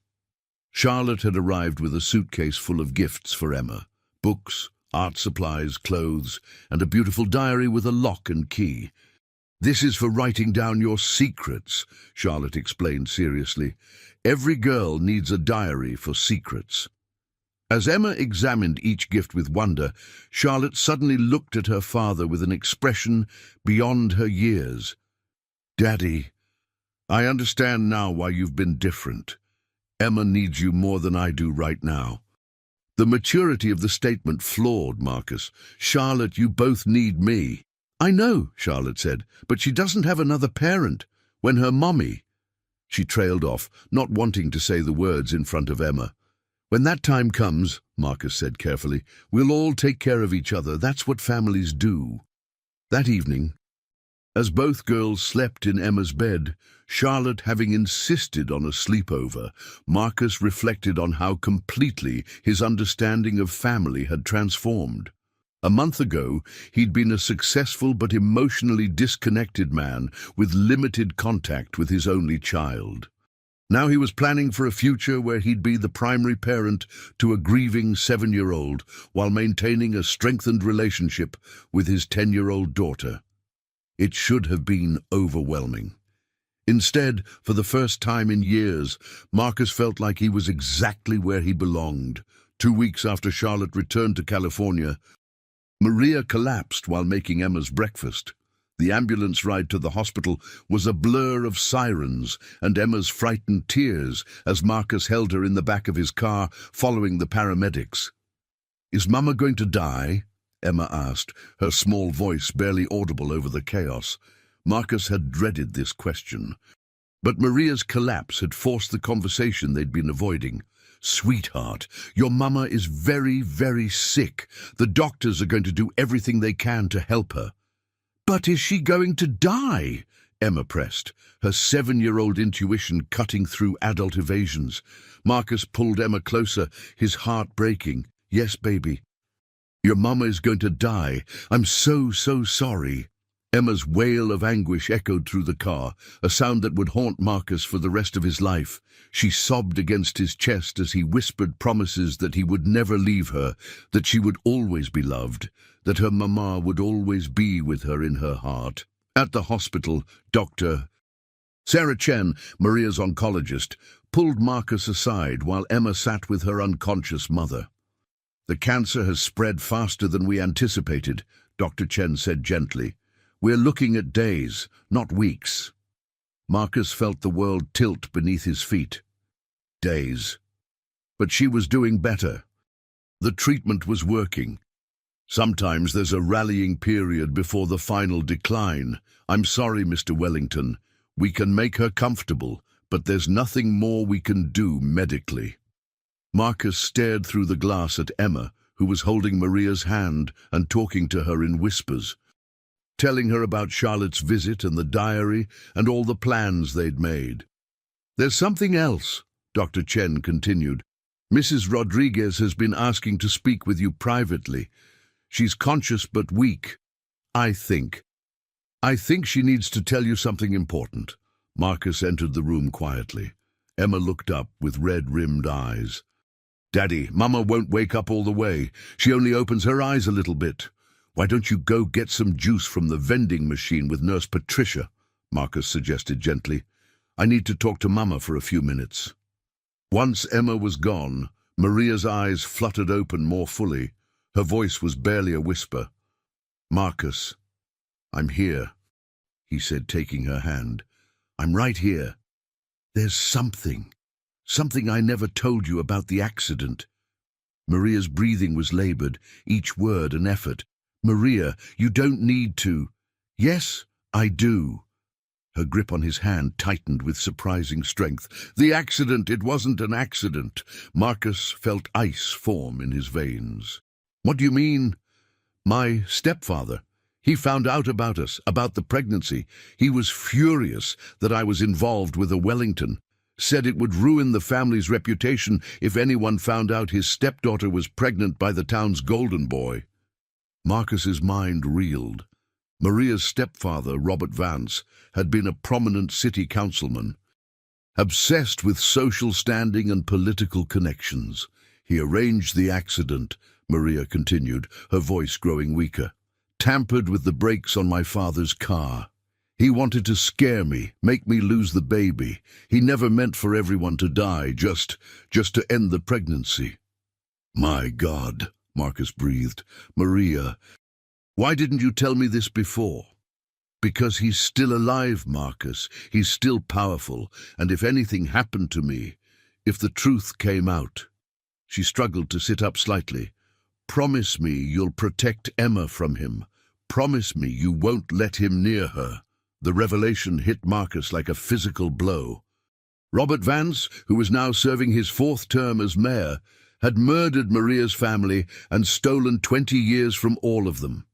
Charlotte had arrived with a suitcase full of gifts for Emma. Books, art supplies, clothes, and a beautiful diary with a lock and key. "This is for writing down your secrets," Charlotte explained seriously. "Every girl needs a diary for secrets." As Emma examined each gift with wonder, Charlotte suddenly looked at her father with an expression beyond her years. "Daddy, I understand now why you've been different. Emma needs you more than I do right now." The maturity of the statement floored Marcus. "Charlotte, you both need me." "I know," Charlotte said, "but she doesn't have another parent. When her mommy—" She trailed off, not wanting to say the words in front of Emma. When that time comes, Marcus said carefully, we'll all take care of each other. That's what families do. That evening, as both girls slept in Emma's bed, Charlotte having insisted on a sleepover, Marcus reflected on how completely his understanding of family had transformed. A month ago, he'd been a successful but emotionally disconnected man with limited contact with his only child. Now he was planning for a future where he'd be the primary parent to a grieving 7-year-old while maintaining a strengthened relationship with his 10-year-old daughter. It should have been overwhelming. Instead, for the first time in years, Marcus felt like he was exactly where he belonged. 2 weeks after Charlotte returned to California, Maria collapsed while making Emma's breakfast. The ambulance ride to the hospital was a blur of sirens and Emma's frightened tears as Marcus held her in the back of his car, following the paramedics. "Is Mama going to die?" Emma asked, her small voice barely audible over the chaos. Marcus had dreaded this question. But Maria's collapse had forced the conversation they'd been avoiding. "Sweetheart, your Mama is very, very sick. The doctors are going to do everything they can to help her." "But is she going to die?" Emma pressed, her 7-year-old intuition cutting through adult evasions. Marcus pulled Emma closer, his heart breaking. "Yes, baby. Your Mama is going to die. I'm so sorry." Emma's wail of anguish echoed through the car, a sound that would haunt Marcus for the rest of his life. She sobbed against his chest as he whispered promises that he would never leave her, that she would always be loved, that her Mama would always be with her in her heart. At the hospital, Dr. Sarah Chen, Maria's oncologist, pulled Marcus aside while Emma sat with her unconscious mother. "The cancer has spread faster than we anticipated," Dr. Chen said gently. "We're looking at days, not weeks." Marcus felt the world tilt beneath his feet. Days. But she was doing better. The treatment was working. "Sometimes there's a rallying period before the final decline. I'm sorry, Mr. Wellington. We can make her comfortable, but there's nothing more we can do medically." Marcus stared through the glass at Emma, who was holding Maria's hand and talking to her in whispers, telling her about Charlotte's visit and the diary and all the plans they'd made. "There's something else," Dr. Chen continued. "Mrs. Rodriguez has been asking to speak with you privately. She's conscious but weak. I think she needs to tell you something important." Marcus entered the room quietly. Emma looked up with red-rimmed eyes. "Daddy, Mama won't wake up all the way. She only opens her eyes a little bit. Why don't you go get some juice from the vending machine with Nurse Patricia?" Marcus suggested gently. "I need to talk to Mama for a few minutes." Once Emma was gone, Maria's eyes fluttered open more fully. Her voice was barely a whisper. "Marcus, I'm here," he said, taking her hand. "I'm right here. There's something I never told you about the accident." Maria's breathing was labored, each word an effort. "Maria, you don't need to." "Yes, I do." Her grip on his hand tightened with surprising strength. "The accident, it wasn't an accident." Marcus felt ice form in his veins. "What do you mean?" "My stepfather. He found out about us, about the pregnancy. He was furious that I was involved with a Wellington. Said it would ruin the family's reputation if anyone found out his stepdaughter was pregnant by the town's golden boy." Marcus's mind reeled. Maria's stepfather, Robert Vance, had been a prominent city councilman, obsessed with social standing and political connections. "He arranged the accident," Maria continued, her voice growing weaker. "Tampered with the brakes on my father's car. He wanted to scare me, make me lose the baby. He never meant for everyone to die, just to end the pregnancy." "My God," Marcus breathed. "Maria, why didn't you tell me this before?" "Because he's still alive, Marcus. He's still powerful, and if anything happened to me, if the truth came out." She struggled to sit up slightly. "Promise me you'll protect Emma from him. Promise me you won't let him near her." The revelation hit Marcus like a physical blow. Robert Vance, who was now serving his 4th term as mayor, had murdered Maria's family and stolen 20 years from all of them.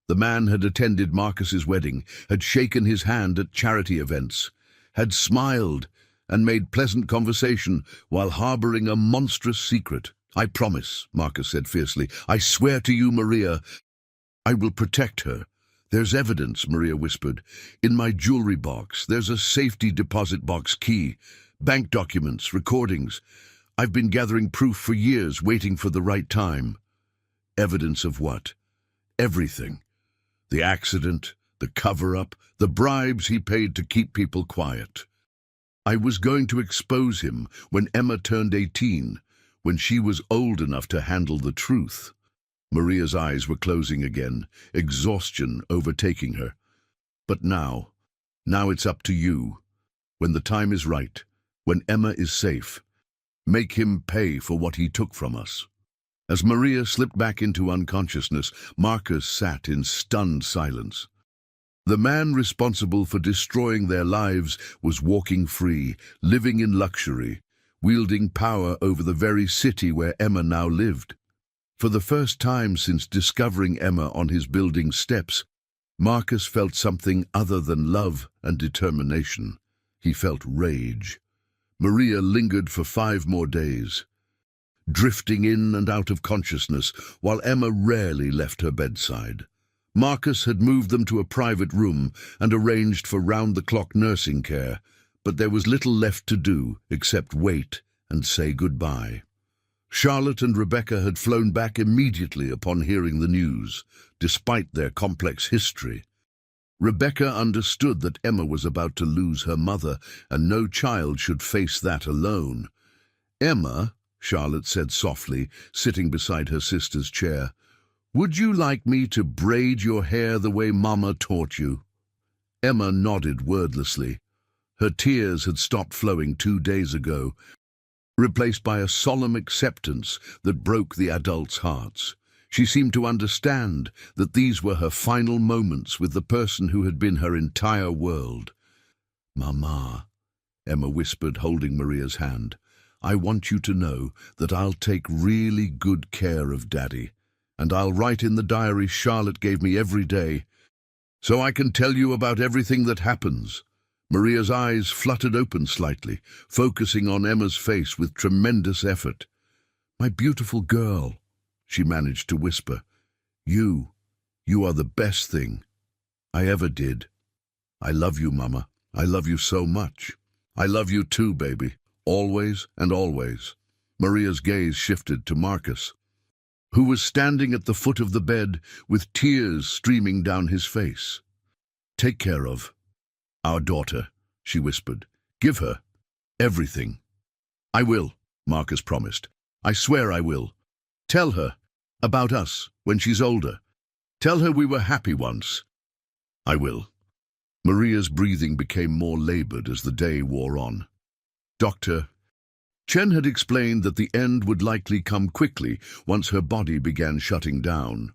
The man had attended Marcus's wedding, had shaken his hand at charity events, had smiled and made pleasant conversation while harboring a monstrous secret. "I promise," Marcus said fiercely. "I swear to you, Maria, I will protect her." "There's evidence," Maria whispered. "In my jewelry box. There's a safety deposit box key, bank documents, recordings. I've been gathering proof for years, waiting for the right time." "Evidence of what?" "Everything. The accident, the cover-up, the bribes he paid to keep people quiet. I was going to expose him when Emma turned 18, when she was old enough to handle the truth." Maria's eyes were closing again, exhaustion overtaking her. "But now it's up to you. When the time is right, when Emma is safe, make him pay for what he took from us." As Maria slipped back into unconsciousness, Marcus sat in stunned silence. The man responsible for destroying their lives was walking free, living in luxury, wielding power over the very city where Emma now lived. For the first time since discovering Emma on his building steps, Marcus felt something other than love and determination. He felt rage. Maria lingered for 5 more days, drifting in and out of consciousness, while Emma rarely left her bedside. Marcus had moved them to a private room and arranged for round-the-clock nursing care, but there was little left to do except wait and say goodbye. Charlotte and Rebecca had flown back immediately upon hearing the news, despite their complex history. Rebecca understood that Emma was about to lose her mother, and no child should face that alone. "Emma," Charlotte said softly, sitting beside her sister's chair, "would you like me to braid your hair the way Mama taught you?" Emma nodded wordlessly. Her tears had stopped flowing 2 days ago, replaced by a solemn acceptance that broke the adults' hearts. She seemed to understand that these were her final moments with the person who had been her entire world. "Mama," Emma whispered, holding Maria's hand, "I want you to know that I'll take really good care of Daddy, and I'll write in the diary Charlotte gave me every day, so I can tell you about everything that happens." Maria's eyes fluttered open slightly, focusing on Emma's face with tremendous effort. "My beautiful girl," she managed to whisper, You are the best thing I ever did. I love you, Mama. I love you so much. I love you too, baby. Always and always." Maria's gaze shifted to Marcus, who was standing at the foot of the bed with tears streaming down his face. "Take care of our daughter," she whispered. "Give her everything." "I will," Marcus promised. "I swear I will. Tell her about us when she's older. Tell her we were happy once." "I will." Maria's breathing became more labored as the day wore on. Dr. Chen had explained that the end would likely come quickly once her body began shutting down.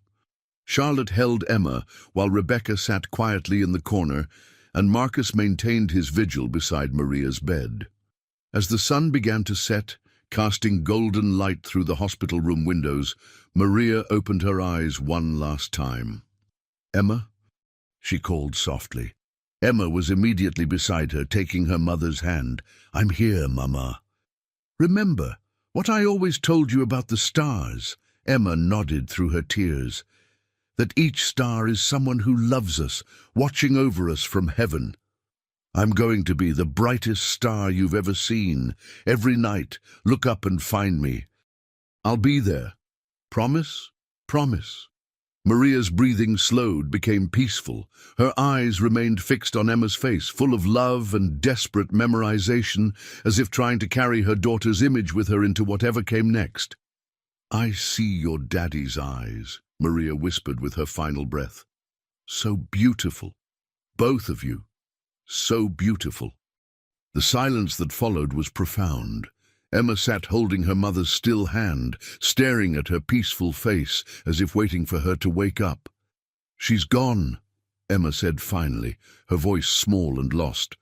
Charlotte held Emma while Rebecca sat quietly in the corner, and Marcus maintained his vigil beside Maria's bed. As the sun began to set, casting golden light through the hospital room windows, Maria opened her eyes one last time. "Emma?" she called softly. Emma was immediately beside her, taking her mother's hand. "I'm here, Mama." "Remember what I always told you about the stars?" Emma nodded through her tears. "That each star is someone who loves us, watching over us from heaven. I'm going to be the brightest star you've ever seen. Every night, look up and find me. I'll be there. Promise? Promise." Maria's breathing slowed, became peaceful. Her eyes remained fixed on Emma's face, full of love and desperate memorization, as if trying to carry her daughter's image with her into whatever came next. "I see your daddy's eyes," Maria whispered with her final breath. "So beautiful. Both of you. So beautiful." The silence that followed was profound. Emma sat holding her mother's still hand, staring at her peaceful face as if waiting for her to wake up. "She's gone," Emma said finally, her voice small and lost.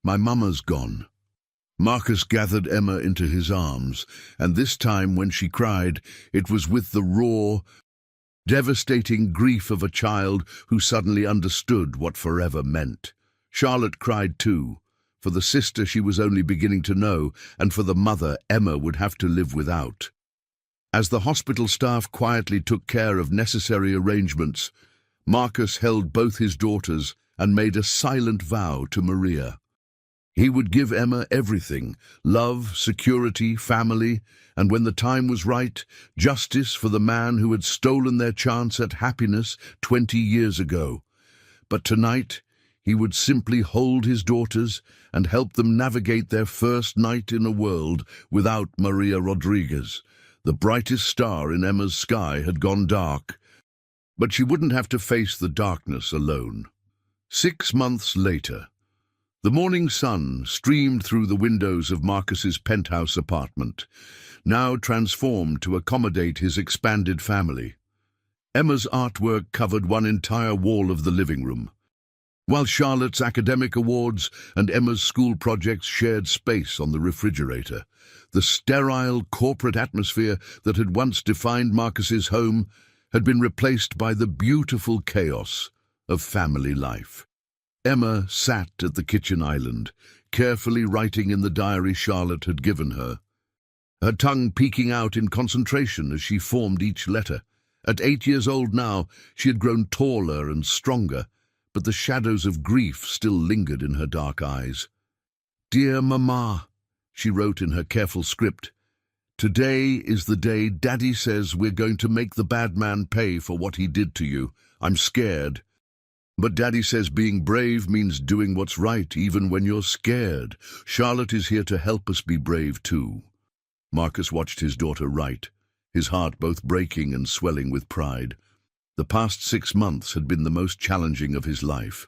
"My mama's gone." Marcus gathered Emma into his arms, and this time when she cried, it was with the raw, devastating grief of a child who suddenly understood what forever meant. Charlotte cried too, for the sister she was only beginning to know, and for the mother Emma would have to live without. As the hospital staff quietly took care of necessary arrangements, Marcus held both his daughters and made a silent vow to Maria. He would give Emma everything: love, security, family, and when the time was right, justice for the man who had stolen their chance at happiness 20 years ago. But tonight, he would simply hold his daughters and help them navigate their first night in a world without Maria Rodriguez. The brightest star in Emma's sky had gone dark, but she wouldn't have to face the darkness alone. 6 months later, the morning sun streamed through the windows of Marcus's penthouse apartment, now transformed to accommodate his expanded family. Emma's artwork covered one entire wall of the living room, while Charlotte's academic awards and Emma's school projects shared space on the refrigerator. The sterile corporate atmosphere that had once defined Marcus's home had been replaced by the beautiful chaos of family life. Emma sat at the kitchen island, carefully writing in the diary Charlotte had given her, her tongue peeking out in concentration as she formed each letter. At 8 years old now, she had grown taller and stronger, but the shadows of grief still lingered in her dark eyes. "Dear Mama," she wrote in her careful script, "today is the day Daddy says we're going to make the bad man pay for what he did to you. I'm scared. But Daddy says being brave means doing what's right even when you're scared. Charlotte is here to help us be brave too." Marcus watched his daughter write, his heart both breaking and swelling with pride. The past 6 months had been the most challenging of his life,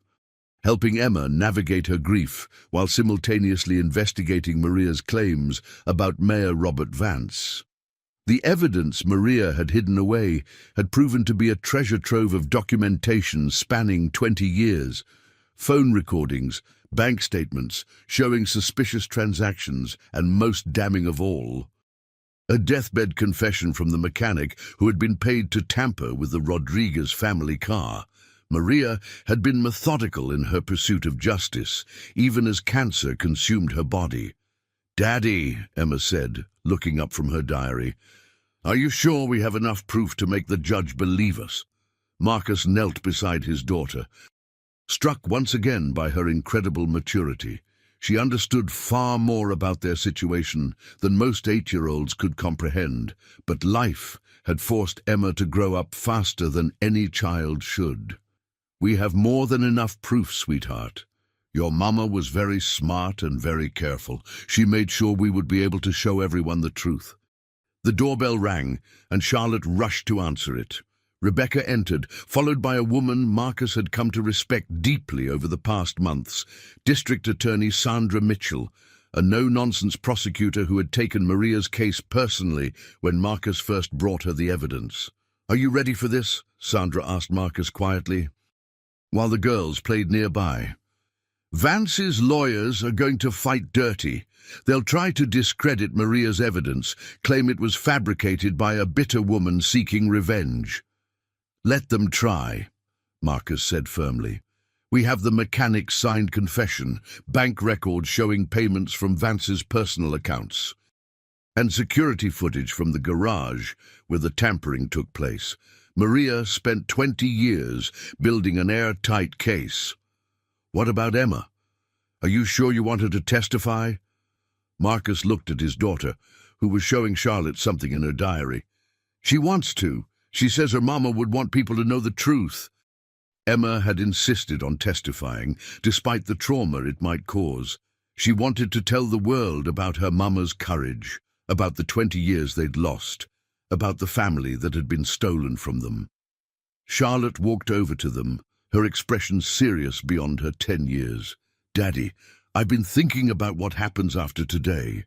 helping Emma navigate her grief while simultaneously investigating Maria's claims about Mayor Robert Vance. The evidence Maria had hidden away had proven to be a treasure trove of documentation spanning 20 years, phone recordings, bank statements showing suspicious transactions, and most damning of all, a deathbed confession from the mechanic who had been paid to tamper with the Rodriguez family car. Maria had been methodical in her pursuit of justice, even as cancer consumed her body. "Daddy," Emma said, looking up from her diary, "are you sure we have enough proof to make the judge believe us?" Marcus knelt beside his daughter, struck once again by her incredible maturity. She understood far more about their situation than most 8-year-olds could comprehend, but life had forced Emma to grow up faster than any child should. "We have more than enough proof, sweetheart. Your mama was very smart and very careful. She made sure we would be able to show everyone the truth." The doorbell rang, and Charlotte rushed to answer it. Rebecca entered, followed by a woman Marcus had come to respect deeply over the past months, District Attorney Sandra Mitchell, a no-nonsense prosecutor who had taken Maria's case personally when Marcus first brought her the evidence. "Are you ready for this?" Sandra asked Marcus quietly, while the girls played nearby. "Vance's lawyers are going to fight dirty. They'll try to discredit Maria's evidence, claim it was fabricated by a bitter woman seeking revenge." "Let them try," Marcus said firmly. "We have the mechanic's signed confession, bank records showing payments from Vance's personal accounts, and security footage from the garage where the tampering took place. Maria spent 20 years building an airtight case. What about Emma? Are you sure you want her to testify?" Marcus looked at his daughter, who was showing Charlotte something in her diary. "She wants to. She says her mama would want people to know the truth." Emma had insisted on testifying, despite the trauma it might cause. She wanted to tell the world about her mama's courage, about the 20 years they'd lost, about the family that had been stolen from them. Charlotte walked over to them, her expression serious beyond her 10 years. "Daddy, I've been thinking about what happens after today."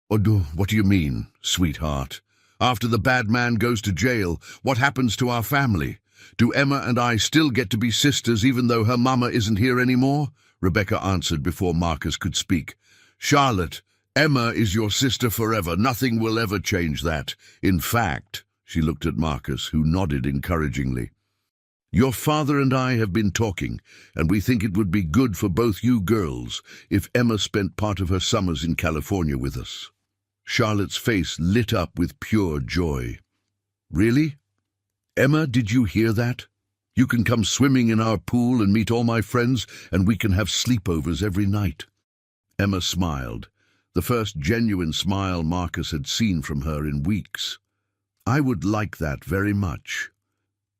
What do you mean, sweetheart? After the bad man goes to jail, what happens to our family? Do Emma and I still get to be sisters even though her mama isn't here anymore?" Rebecca answered before Marcus could speak. "Charlotte, Emma is your sister forever. Nothing will ever change that. In fact, she looked at Marcus, who nodded encouragingly. Your father and I have been talking, and we think it would be good for both you girls if Emma spent part of her summers in California with us. Charlotte's face lit up with pure joy. Really? Emma, did you hear that? You can come swimming in our pool and meet all my friends, and we can have sleepovers every night. Emma smiled, the first genuine smile Marcus had seen from her in weeks. I would like that very much.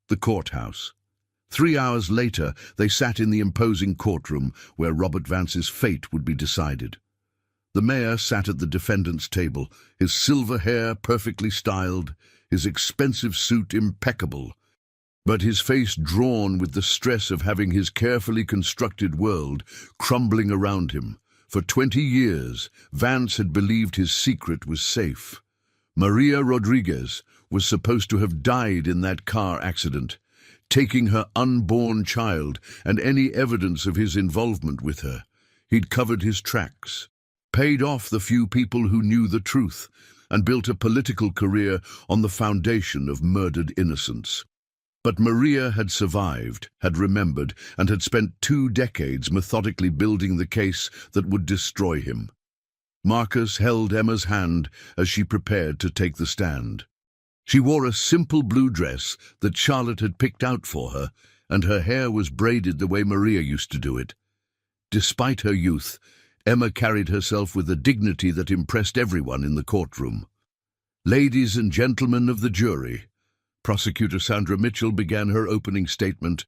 The courthouse. 3 hours later, they sat in the imposing courtroom where Robert Vance's fate would be decided. The mayor sat at the defendant's table, his silver hair perfectly styled, his expensive suit impeccable, but his face drawn with the stress of having his carefully constructed world crumbling around him. For 20 years, Vance had believed his secret was safe. Maria Rodriguez was supposed to have died in that car accident, taking her unborn child and any evidence of his involvement with her. He'd covered his tracks, paid off the few people who knew the truth, and built a political career on the foundation of murdered innocence. But Maria had survived, had remembered, and had spent 2 decades methodically building the case that would destroy him. Marcus held Emma's hand as she prepared to take the stand. She wore a simple blue dress that Charlotte had picked out for her, and her hair was braided the way Maria used to do it. Despite her youth, Emma carried herself with a dignity that impressed everyone in the courtroom. Ladies and gentlemen of the jury, Prosecutor Sandra Mitchell began her opening statement.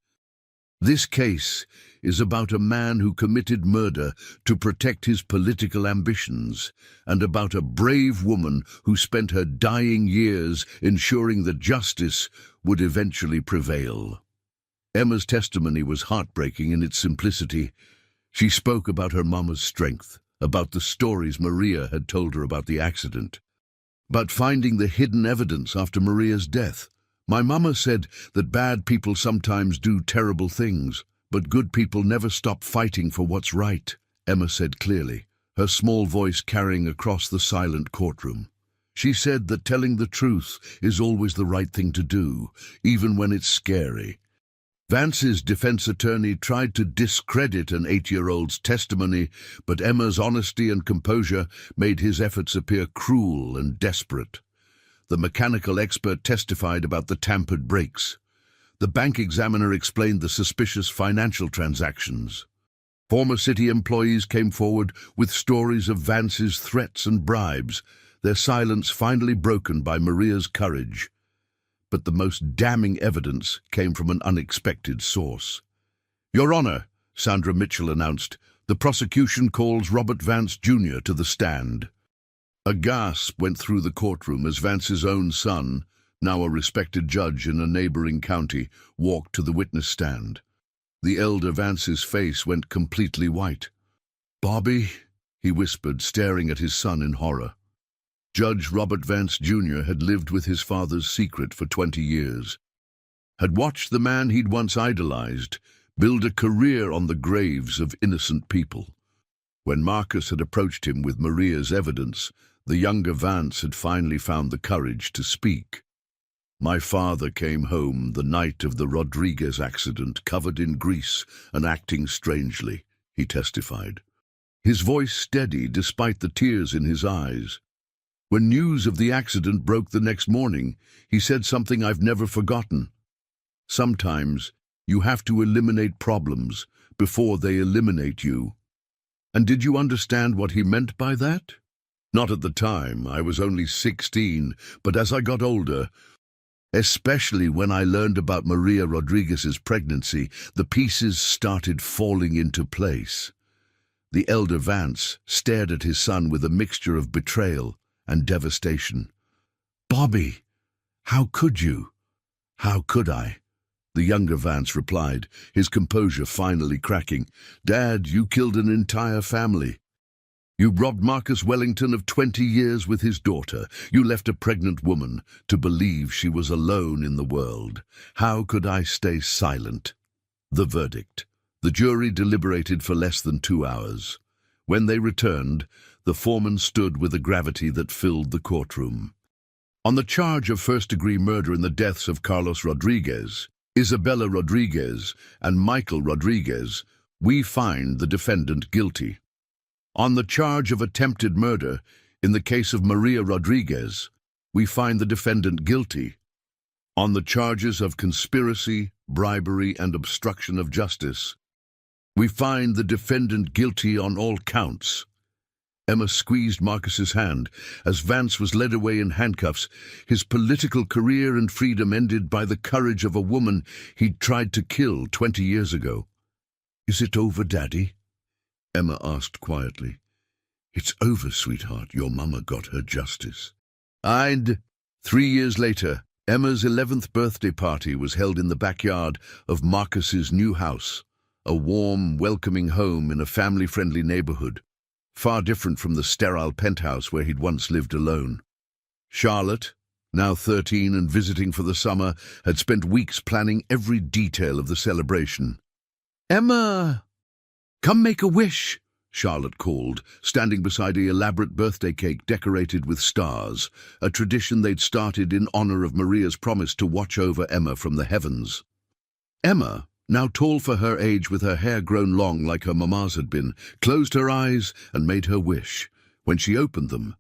This case is about a man who committed murder to protect his political ambitions, and about a brave woman who spent her dying years ensuring that justice would eventually prevail. Emma's testimony was heartbreaking in its simplicity. She spoke about her mama's strength, about the stories Maria had told her about the accident, about finding the hidden evidence after Maria's death. My mama said that bad people sometimes do terrible things, but good people never stop fighting for what's right, Emma said clearly, her small voice carrying across the silent courtroom. She said that telling the truth is always the right thing to do, even when it's scary. Vance's defense attorney tried to discredit an 8-year-old's testimony, but Emma's honesty and composure made his efforts appear cruel and desperate. The mechanical expert testified about the tampered brakes. The bank examiner explained the suspicious financial transactions. Former city employees came forward with stories of Vance's threats and bribes, their silence finally broken by Maria's courage. But the most damning evidence came from an unexpected source. Your Honor, Sandra Mitchell announced, the prosecution calls Robert Vance Jr. to the stand. A gasp went through the courtroom as Vance's own son, now a respected judge in a neighboring county, walked to the witness stand. The elder Vance's face went completely white. Bobby, he whispered, staring at his son in horror. Judge Robert Vance Jr. had lived with his father's secret for 20 years, had watched the man he'd once idolized build a career on the graves of innocent people. When Marcus had approached him with Maria's evidence, the younger Vance had finally found the courage to speak. My father came home the night of the Rodriguez accident, covered in grease and acting strangely, he testified. His voice steady despite the tears in his eyes. When news of the accident broke the next morning, he said something I've never forgotten. Sometimes you have to eliminate problems before they eliminate you. And did you understand what he meant by that? Not at the time, I was only 16, but as I got older, especially when I learned about Maria Rodriguez's pregnancy, the pieces started falling into place. The elder Vance stared at his son with a mixture of betrayal and devastation. Bobby, how could you? How could I? The younger Vance replied, his composure finally cracking. Dad, you killed an entire family. You robbed Marcus Wellington of 20 years with his daughter. You left a pregnant woman to believe she was alone in the world. How could I stay silent? The verdict. The jury deliberated for less than 2 hours. When they returned, the foreman stood with a gravity that filled the courtroom. On the charge of first-degree murder in the deaths of Carlos Rodriguez, Isabella Rodriguez, and Michael Rodriguez, we find the defendant guilty. On the charge of attempted murder in the case of Maria Rodriguez, we find the defendant guilty. On the charges of conspiracy, bribery, and obstruction of justice, we find the defendant guilty on all counts. Emma squeezed Marcus's hand as Vance was led away in handcuffs, his political career and freedom ended by the courage of a woman he'd tried to kill 20 years ago. "Is it over, Daddy?" Emma asked quietly. "It's over, sweetheart. Your mama got her justice." And 3 years later, Emma's 11th birthday party was held in the backyard of Marcus's new house, a warm, welcoming home in a family-friendly neighborhood, far different from the sterile penthouse where he'd once lived alone. Charlotte, now 13 and visiting for the summer, had spent weeks planning every detail of the celebration. "Emma, come make a wish," Charlotte called, standing beside an elaborate birthday cake decorated with stars, a tradition they'd started in honor of Maria's promise to watch over Emma from the heavens. Emma, now tall for her age with her hair grown long like her mama's had been, closed her eyes and made her wish. When she opened them,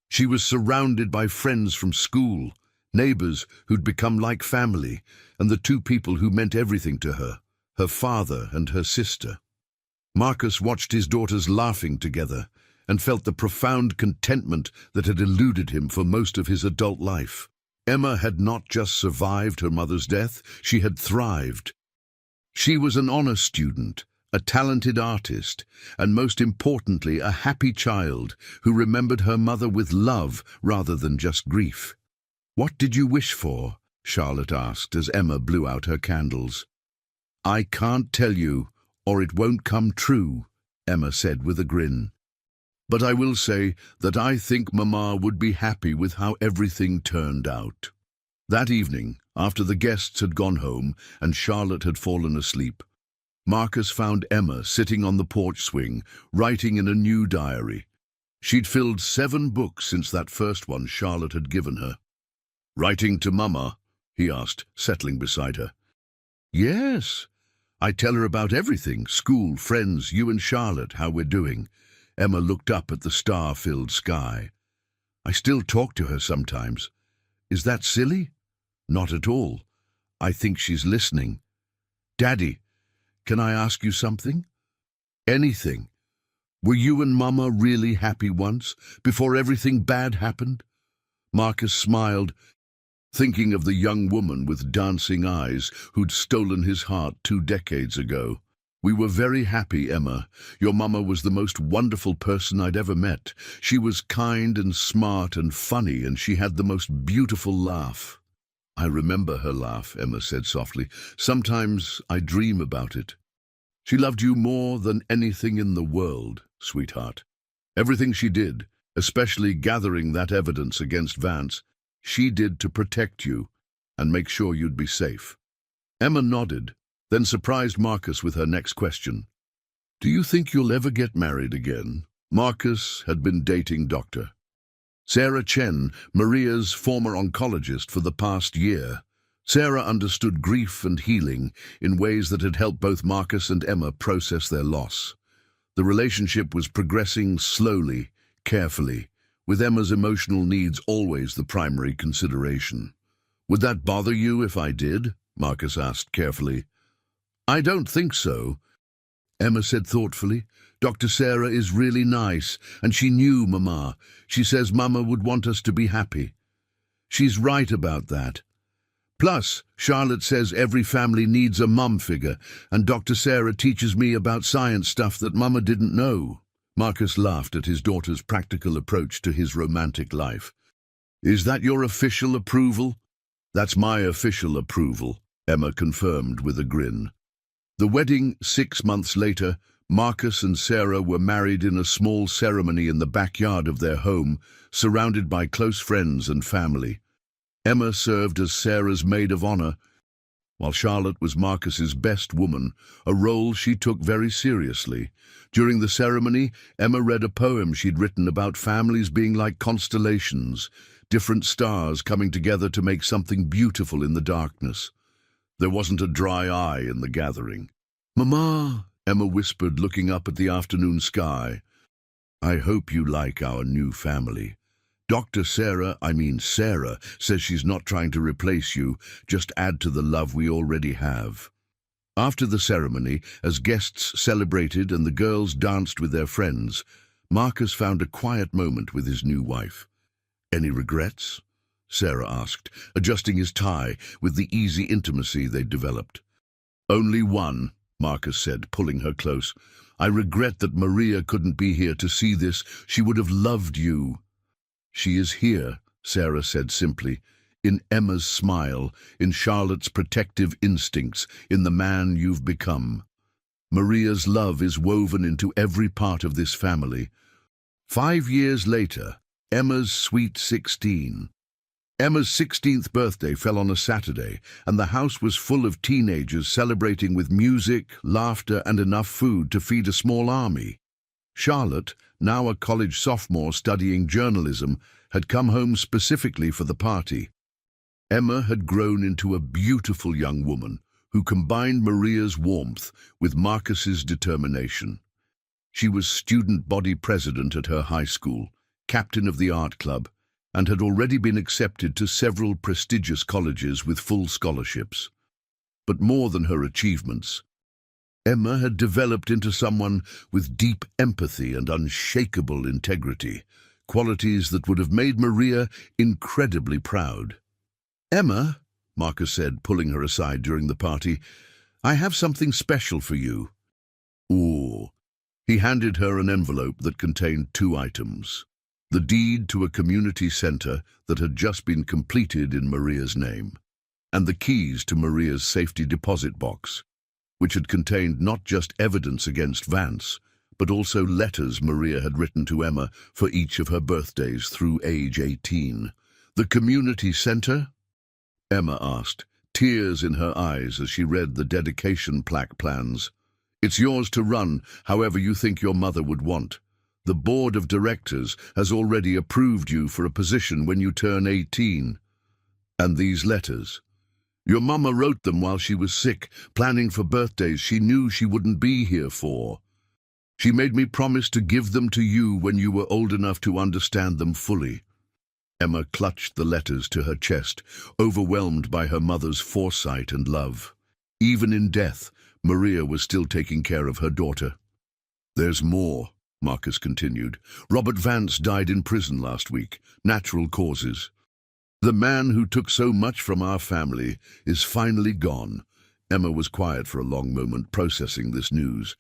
she was surrounded by friends from school, neighbors who'd become like family, and the two people who meant everything to her, her father and her sister. Marcus watched his daughters laughing together and felt the profound contentment that had eluded him for most of his adult life. Emma had not just survived her mother's death, she had thrived. She was an honor student, a talented artist, and most importantly, a happy child who remembered her mother with love rather than just grief. "What did you wish for?" Charlotte asked as Emma blew out her candles. "I can't tell you, or it won't come true," Emma said with a grin. "But I will say that I think Mama would be happy with how everything turned out." That evening, after the guests had gone home and Charlotte had fallen asleep, Marcus found Emma sitting on the porch swing, writing in a new diary. She'd filled 7 books since that first one Charlotte had given her. "Writing to Mama?" he asked, settling beside her. "Yes. I tell her about everything, school, friends, you and Charlotte, how we're doing." Emma looked up at the star-filled sky. "I still talk to her sometimes. Is that silly?" "Not at all. I think she's listening." "Daddy, can I ask you something?" "Anything. Were you and Mama really happy once, before everything bad happened?" Marcus smiled, thinking of the young woman with dancing eyes who'd stolen his heart 2 decades ago. "We were very happy, Emma. Your mama was the most wonderful person I'd ever met. She was kind and smart and funny, and she had the most beautiful laugh." "I remember her laugh," Emma said softly. "Sometimes I dream about it." "She loved you more than anything in the world, sweetheart. Everything she did, especially gathering that evidence against Vance, she did to protect you and make sure you'd be safe." Emma nodded, then surprised Marcus with her next question. "Do you think you'll ever get married again?" Marcus had been dating Dr. Sarah Chen, Maria's former oncologist, for the past year. Sarah understood grief and healing in ways that had helped both Marcus and Emma process their loss. The relationship was progressing slowly, carefully, with Emma's emotional needs always the primary consideration. "Would that bother you if I did?" Marcus asked carefully. "I don't think so," Emma said thoughtfully. "Dr. Sarah is really nice, and she knew Mama. She says Mama would want us to be happy. She's right about that. Plus, Charlotte says every family needs a mum figure, and Dr. Sarah teaches me about science stuff that Mama didn't know." Marcus laughed at his daughter's practical approach to his romantic life. "Is that your official approval?" "That's my official approval," Emma confirmed with a grin. The wedding 6 months later, Marcus and Sarah were married in a small ceremony in the backyard of their home, surrounded by close friends and family. Emma served as Sarah's maid of honor, while Charlotte was Marcus's best woman, a role she took very seriously. During the ceremony, Emma read a poem she'd written about families being like constellations, different stars coming together to make something beautiful in the darkness. There wasn't a dry eye in the gathering. "Mama," Emma whispered, looking up at the afternoon sky, "I hope you like our new family. Dr. Sarah says she's not trying to replace you, just add to the love we already have." After the ceremony, as guests celebrated and the girls danced with their friends, Marcus found a quiet moment with his new wife. "Any regrets?" Sarah asked, adjusting his tie with the easy intimacy they'd developed. "Only one," Marcus said, pulling her close. "I regret that Maria couldn't be here to see this. She would have loved you." "She is here," Sarah said simply, "in Emma's smile, in Charlotte's protective instincts, in the man you've become. Maria's love is woven into every part of this family." 5 years later, Emma's sweet 16. Emma's 16th birthday fell on a Saturday, and the house was full of teenagers celebrating with music, laughter, and enough food to feed a small army. Charlotte, now a college sophomore studying journalism, had come home specifically for the party. Emma had grown into a beautiful young woman who combined Maria's warmth with Marcus's determination. She was student body president at her high school, captain of the art club, and had already been accepted to several prestigious colleges with full scholarships. But more than her achievements, Emma had developed into someone with deep empathy and unshakable integrity, qualities that would have made Maria incredibly proud. "Emma," Marcus said, pulling her aside during the party, "I have something special for you." "Ooh." He handed her an envelope that contained 2 items. The deed to a community center that had just been completed in Maria's name, and the keys to Maria's safety deposit box, which had contained not just evidence against Vance, but also letters Maria had written to Emma for each of her birthdays through age 18. "The community center?" Emma asked, tears in her eyes as she read the dedication plaque plans. "It's yours to run however you think your mother would want. The board of directors has already approved you for a position when you turn 18. And these letters. Your mama wrote them while she was sick, planning for birthdays she knew she wouldn't be here for. She made me promise to give them to you when you were old enough to understand them fully." Emma clutched the letters to her chest, overwhelmed by her mother's foresight and love. Even in death, Maria was still taking care of her daughter. "There's more," Marcus continued. "Robert Vance died in prison last week, natural causes. The man who took so much from our family is finally gone." Emma was quiet for a long moment, processing this news.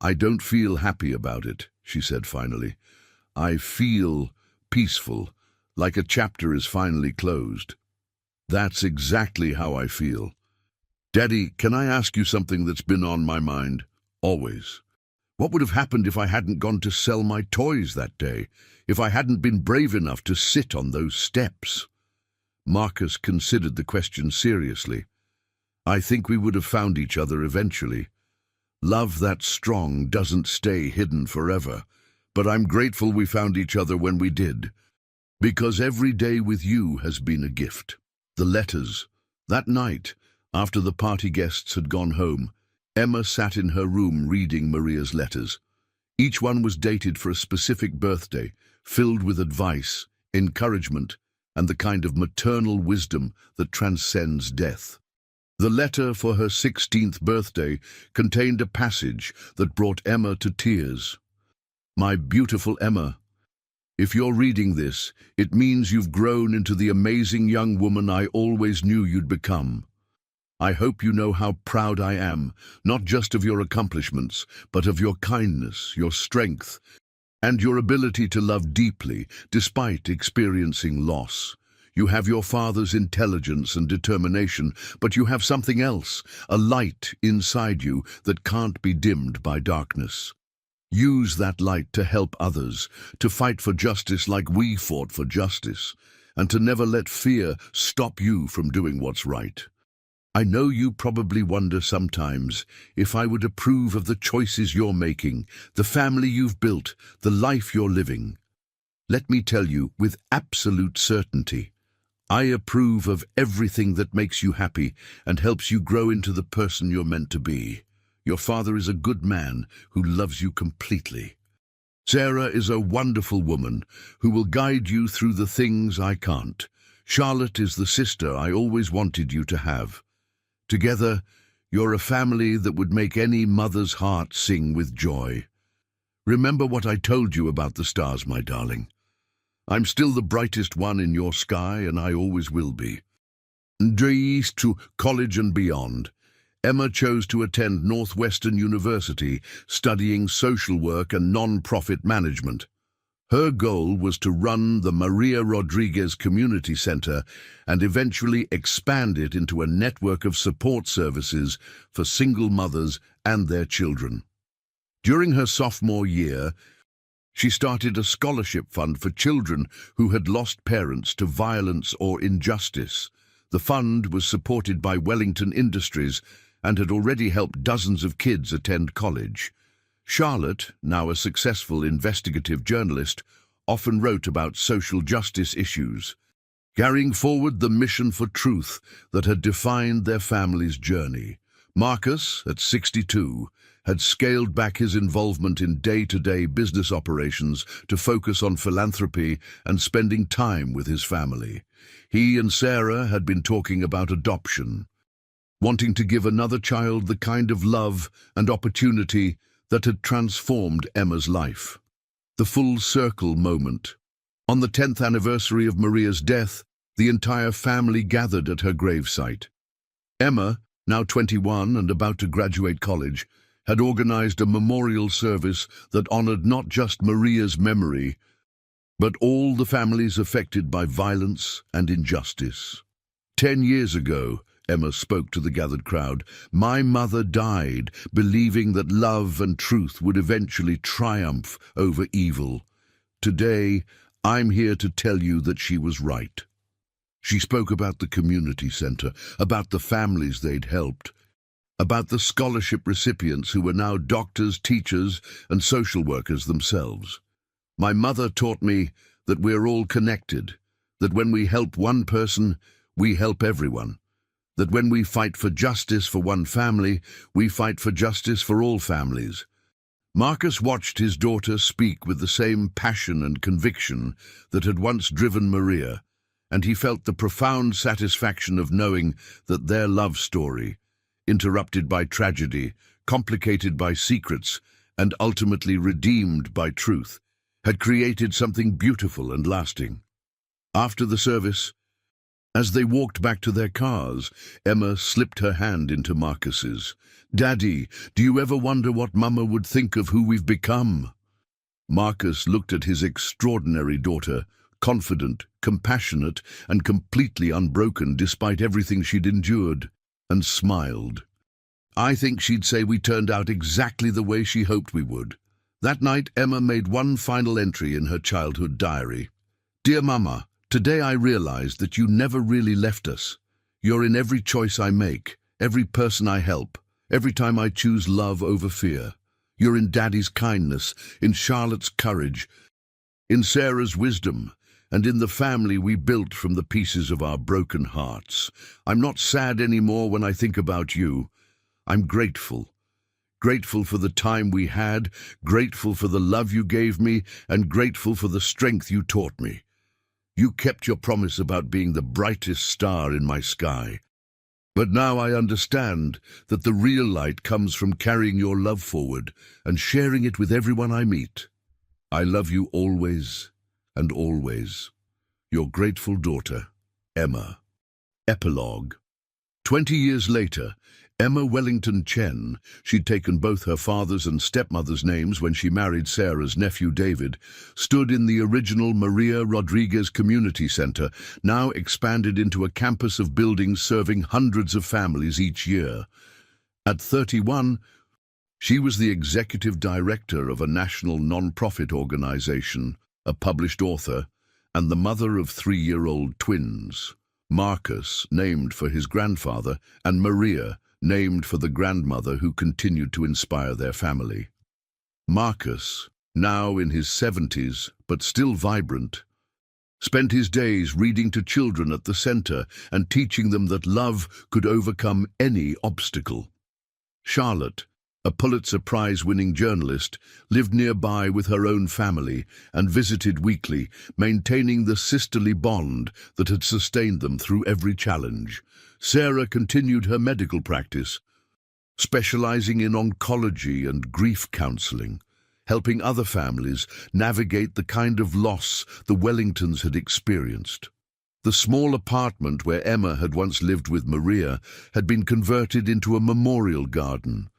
"I don't feel happy about it," she said finally. "I feel peaceful, like a chapter is finally closed." "That's exactly how I feel. Daddy, can I ask you something that's been on my mind? Always. What would have happened if I hadn't gone to sell my toys that day? If I hadn't been brave enough to sit on those steps?" Marcus considered the question seriously. "I think we would have found each other eventually. Love that strong doesn't stay hidden forever, but I'm grateful we found each other when we did. Because every day with you has been a gift." The letters. That night, after the party guests had gone home, Emma sat in her room reading Maria's letters. Each one was dated for a specific birthday, filled with advice, encouragement, and the kind of maternal wisdom that transcends death. The letter for her 16th birthday contained a passage that brought Emma to tears. "My beautiful Emma, if you're reading this, it means you've grown into the amazing young woman I always knew you'd become. I hope you know how proud I am, not just of your accomplishments, but of your kindness, your strength, and your ability to love deeply despite experiencing loss. You have your father's intelligence and determination, but you have something else, a light inside you that can't be dimmed by darkness. Use that light to help others, to fight for justice like we fought for justice, and to never let fear stop you from doing what's right. I know you probably wonder sometimes if I would approve of the choices you're making, the family you've built, the life you're living. Let me tell you with absolute certainty, I approve of everything that makes you happy and helps you grow into the person you're meant to be. Your father is a good man who loves you completely. Sarah is a wonderful woman who will guide you through the things I can't. Charlotte is the sister I always wanted you to have. Together, you're a family that would make any mother's heart sing with joy. Remember what I told you about the stars, my darling. I'm still the brightest one in your sky, and I always will be. East to college and beyond. Emma chose to attend Northwestern University, studying social work and non-profit management. Her goal was to run the Maria Rodriguez Community Center and eventually expand it into a network of support services for single mothers and their children. During her sophomore year, she started a scholarship fund for children who had lost parents to violence or injustice. The fund was supported by Wellington Industries and had already helped dozens of kids attend college. Charlotte, now a successful investigative journalist, often wrote about social justice issues, carrying forward the mission for truth that had defined their family's journey. Marcus, at 62, had scaled back his involvement in day-to-day business operations to focus on philanthropy and spending time with his family. He and Sarah had been talking about adoption, wanting to give another child the kind of love and opportunity that had transformed Emma's life. The full circle moment. On the 10th anniversary of Maria's death, the entire family gathered at her gravesite. Emma, now 21 and about to graduate college, had organized a memorial service that honored not just Maria's memory, but all the families affected by violence and injustice. 10 years ago, Emma spoke to the gathered crowd, my mother died believing that love and truth would eventually triumph over evil. Today, I'm here to tell you that she was right. She spoke about the community center, about the families they'd helped, about the scholarship recipients who were now doctors, teachers, and social workers themselves. My mother taught me that we're all connected, that when we help one person, we help everyone. That when we fight for justice for one family, we fight for justice for all families. Marcus watched his daughter speak with the same passion and conviction that had once driven Maria, and he felt the profound satisfaction of knowing that their love story, interrupted by tragedy, complicated by secrets, and ultimately redeemed by truth, had created something beautiful and lasting. After the service, as they walked back to their cars, Emma slipped her hand into Marcus's. Daddy, do you ever wonder what Mama would think of who we've become? Marcus looked at his extraordinary daughter, confident, compassionate, and completely unbroken despite everything she'd endured, and smiled. I think she'd say we turned out exactly the way she hoped we would. That night, Emma made one final entry in her childhood diary. Dear Mama, today I realized that you never really left us. You're in every choice I make, every person I help, every time I choose love over fear. You're in Daddy's kindness, in Charlotte's courage, in Sarah's wisdom, and in the family we built from the pieces of our broken hearts. I'm not sad anymore when I think about you. I'm grateful. Grateful for the time we had, grateful for the love you gave me, and grateful for the strength you taught me. You kept your promise about being the brightest star in my sky. But now I understand that the real light comes from carrying your love forward and sharing it with everyone I meet. I love you always and always. Your grateful daughter, Emma. Epilogue. 20 years later, Emma Wellington Chen, she'd taken both her father's and stepmother's names when she married Sarah's nephew David, stood in the original Maria Rodriguez Community Center, now expanded into a campus of buildings serving hundreds of families each year. At 31, she was the executive director of a national non-profit organization, a published author, and the mother of 3-year-old twins. Marcus, named for his grandfather, and Maria, named for the grandmother who continued to inspire their family. Marcus, now in his 70s, but still vibrant, spent his days reading to children at the center and teaching them that love could overcome any obstacle. Charlotte, a Pulitzer Prize-winning journalist, lived nearby with her own family and visited weekly, maintaining the sisterly bond that had sustained them through every challenge. Sarah continued her medical practice, specializing in oncology and grief counseling, helping other families navigate the kind of loss the Wellingtons had experienced. The small apartment where Emma had once lived with Maria had been converted into a memorial garden,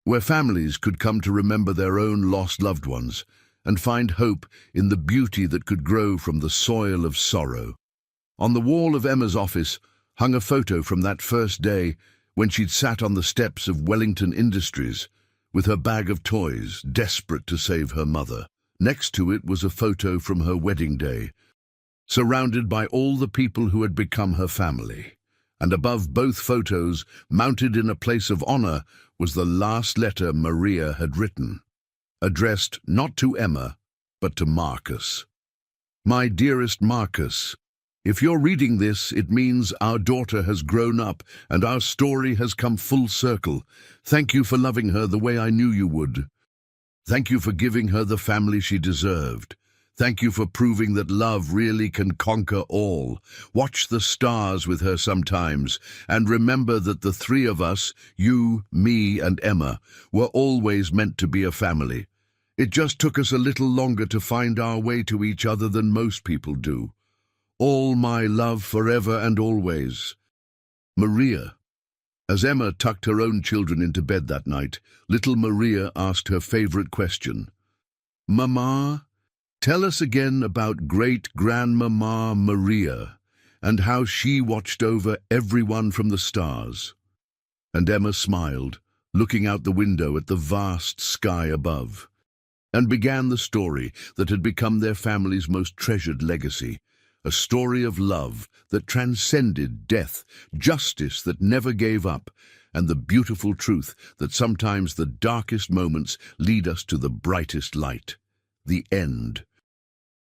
where families could come to remember their own lost loved ones and find hope in the beauty that could grow from the soil of sorrow. On the wall of Emma's office hung a photo from that first day when she'd sat on the steps of Wellington Industries with her bag of toys, desperate to save her mother. Next to it was a photo from her wedding day, surrounded by all the people who had become her family. And above both photos, mounted in a place of honor, was the last letter Maria had written, addressed not to Emma, but to Marcus. My dearest Marcus, if you're reading this, it means our daughter has grown up and our story has come full circle. Thank you for loving her the way I knew you would. Thank you for giving her the family she deserved. Thank you for proving that love really can conquer all. Watch the stars with her sometimes, and remember that the three of us, you, me, and Emma, were always meant to be a family. It just took us a little longer to find our way to each other than most people do. All my love forever and always. Maria. As Emma tucked her own children into bed that night, little Maria asked her favorite question. Mama, tell us again about great-grandmama Maria and how she watched over everyone from the stars. And Emma smiled, looking out the window at the vast sky above, and began the story that had become their family's most treasured legacy, a story of love that transcended death, justice that never gave up, and the beautiful truth that sometimes the darkest moments lead us to the brightest light. The end.